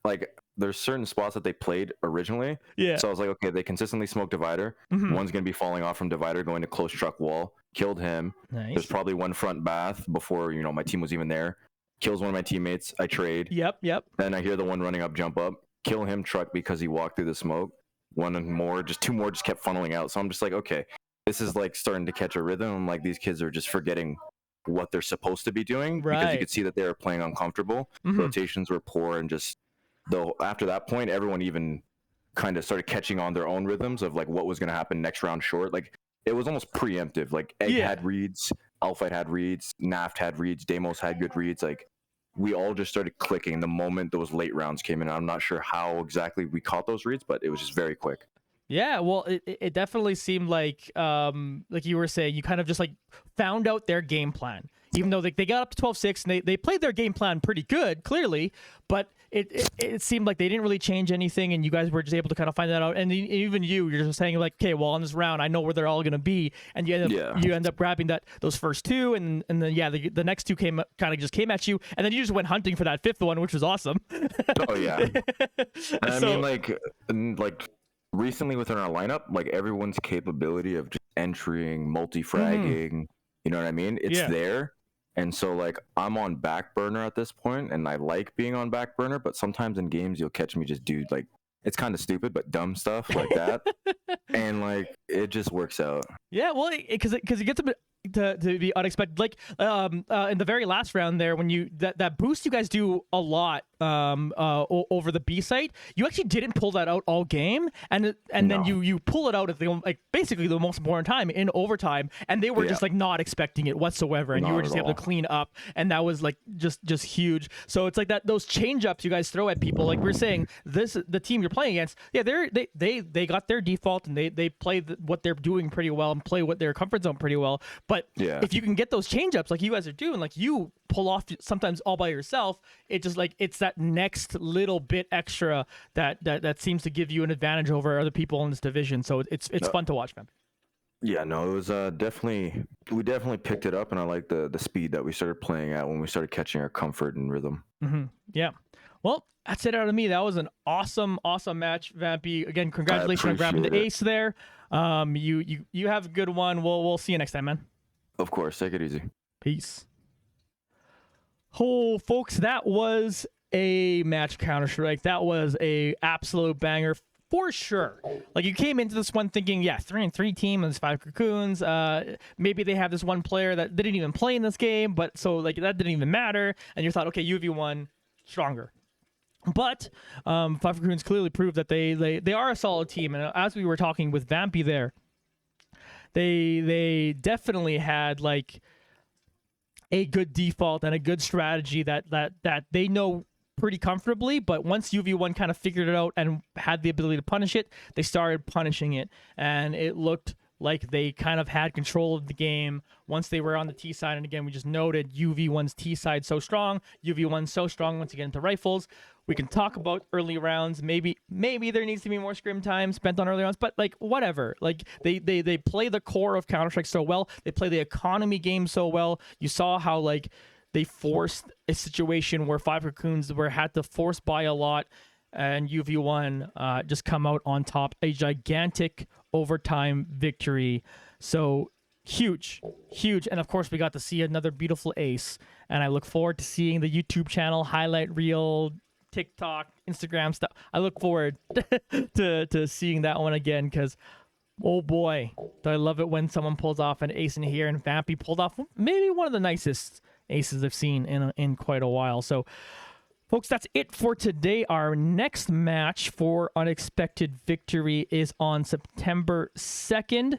like, there's certain spots that they played originally. So I was like, okay, they consistently smoke divider. One's gonna be falling off from divider, going to close truck wall. Killed him. Nice. There's probably one front bath before my team was even there. Kills one of my teammates. I trade. Yep. Then I hear the one running up, jump up, kill him, truck, because he walked through the smoke. Two more just kept funneling out. So I'm just like, okay, this is like starting to catch a rhythm. I'm like, these kids are just forgetting what they're supposed to be doing, because you could see that they were playing uncomfortable. Rotations were poor, and just though after that point, everyone even kind of started catching on their own rhythms of like what was going to happen next round short. Like, it was almost preemptive. Like, Egg had reads, Alpha had reads, Naft had reads, Damos had good reads. Like, we all just started clicking the moment those late rounds came in. I'm not sure how exactly we caught those reads, but it was just very quick. Yeah, well, it definitely seemed like you were saying, you kind of just like found out their game plan. Even though they got up to 12-6 and they played their game plan pretty good, clearly, but it seemed like they didn't really change anything, and you guys were just able to kind of find that out. And even you're just saying like, okay, well, on this round, I know where they're all going to be, and you end up grabbing those first two, and then the next two came at you, and then you just went hunting for that fifth one, which was awesome. Oh yeah. I mean, like recently within our lineup, like everyone's capability of just entering, multi-fragging, you know what I mean? It's there. And so, like, I'm on back burner at this point, and I like being on back burner, but sometimes in games, you'll catch me just do, like, it's kind of stupid, but dumb stuff like that. And, like, it just works out. Yeah, well, because it gets a bit to be unexpected. Like, in the very last round there, when you that boost you guys do a lot over the B site, you actually didn't pull that out all game, and then you pull it out at basically the most important time in overtime, and they were just like not expecting it whatsoever, and you were just able to clean up, and that was like just huge. So it's like those change ups you guys throw at people, like we're saying, the team you're playing against, they got their default, and they play what they're doing pretty well and play what their comfort zone pretty well. But if you can get those change ups like you guys are doing, like you pull off sometimes all by yourself, it just like it's that next little bit extra that seems to give you an advantage over other people in this division. So it's fun to watch, man. Yeah, no, it was we definitely picked it up, and I like the speed that we started playing at when we started catching our comfort and rhythm. Yeah. Well, that's it out of me. That was an awesome match, Vampy. Again, congratulations on grabbing the ace there. You have a good one. We'll see you next time, man. Of course. Take it easy. Peace. Oh, folks, that was a match Counter-Strike. That was a absolute banger for sure. Like, you came into this one thinking, 3-3 team and there's 5 Cocoons. Maybe they have this one player that didn't even play in this game, but so like that didn't even matter. And you thought, okay, UV1 stronger. But 5 Cocoons clearly proved that they are a solid team. And as we were talking with Vampy there, they definitely had like a good default and a good strategy that they know pretty comfortably, but once UV1 kind of figured it out and had the ability to punish it, they started punishing it, and it looked like they kind of had control of the game once they were on the T side. And again, we just noted UV1's T side so strong, UV1 so strong once you get into rifles. We can talk about early rounds. Maybe there needs to be more scrim time spent on early rounds, but like whatever. Like they play the core of Counter-Strike so well. They play the economy game so well. You saw how like they forced a situation where 5 Cocoons had to force buy a lot, and UV1 just come out on top. A gigantic overtime victory. So huge. And of course, we got to see another beautiful ace. And I look forward to seeing the YouTube channel, highlight reel, TikTok, Instagram stuff. I look forward to seeing that one again, because oh boy, do I love it when someone pulls off an ace in here. And Vampy pulled off maybe one of the nicest aces I've seen in quite a while. So folks, that's it for today. Our next match for Unexpected Victory is on September 2nd.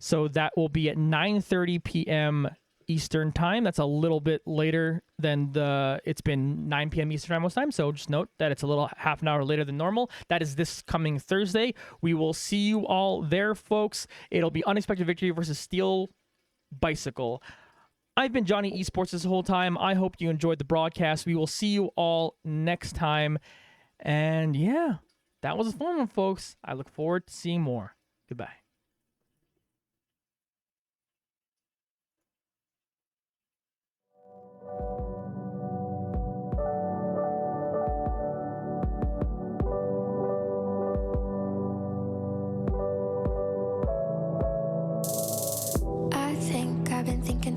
So that will be at 9:30 p.m. Eastern time. That's a little bit later than it's been 9 p.m. Eastern time most time. So just note that it's a little half an hour later than normal. That is this coming Thursday. We will see you all there, folks. It'll be Unexpected Victory versus Steel Bicycle. I've been Johnny Esports this whole time. I hope you enjoyed the broadcast. We will see you all next time. And yeah, that was a fun one, folks. I look forward to seeing more. Goodbye.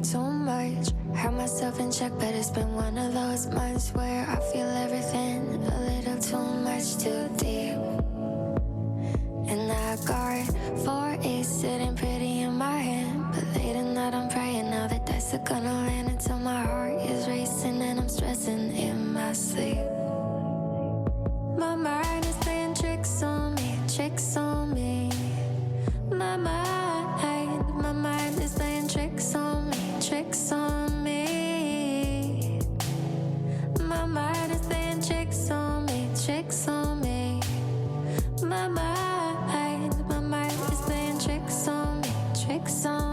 Too much, hurt myself in check, but it's been one of those months where I feel everything a little too much, too deep. And I got 4 aces sitting pretty in my hand, but late at night I'm praying now the dice are gonna land until my heart is racing and I'm stressing in my sleep. My mind is playing tricks on me, My mind is playing tricks on me. My mind is playing tricks on me. My mind is playing tricks on me.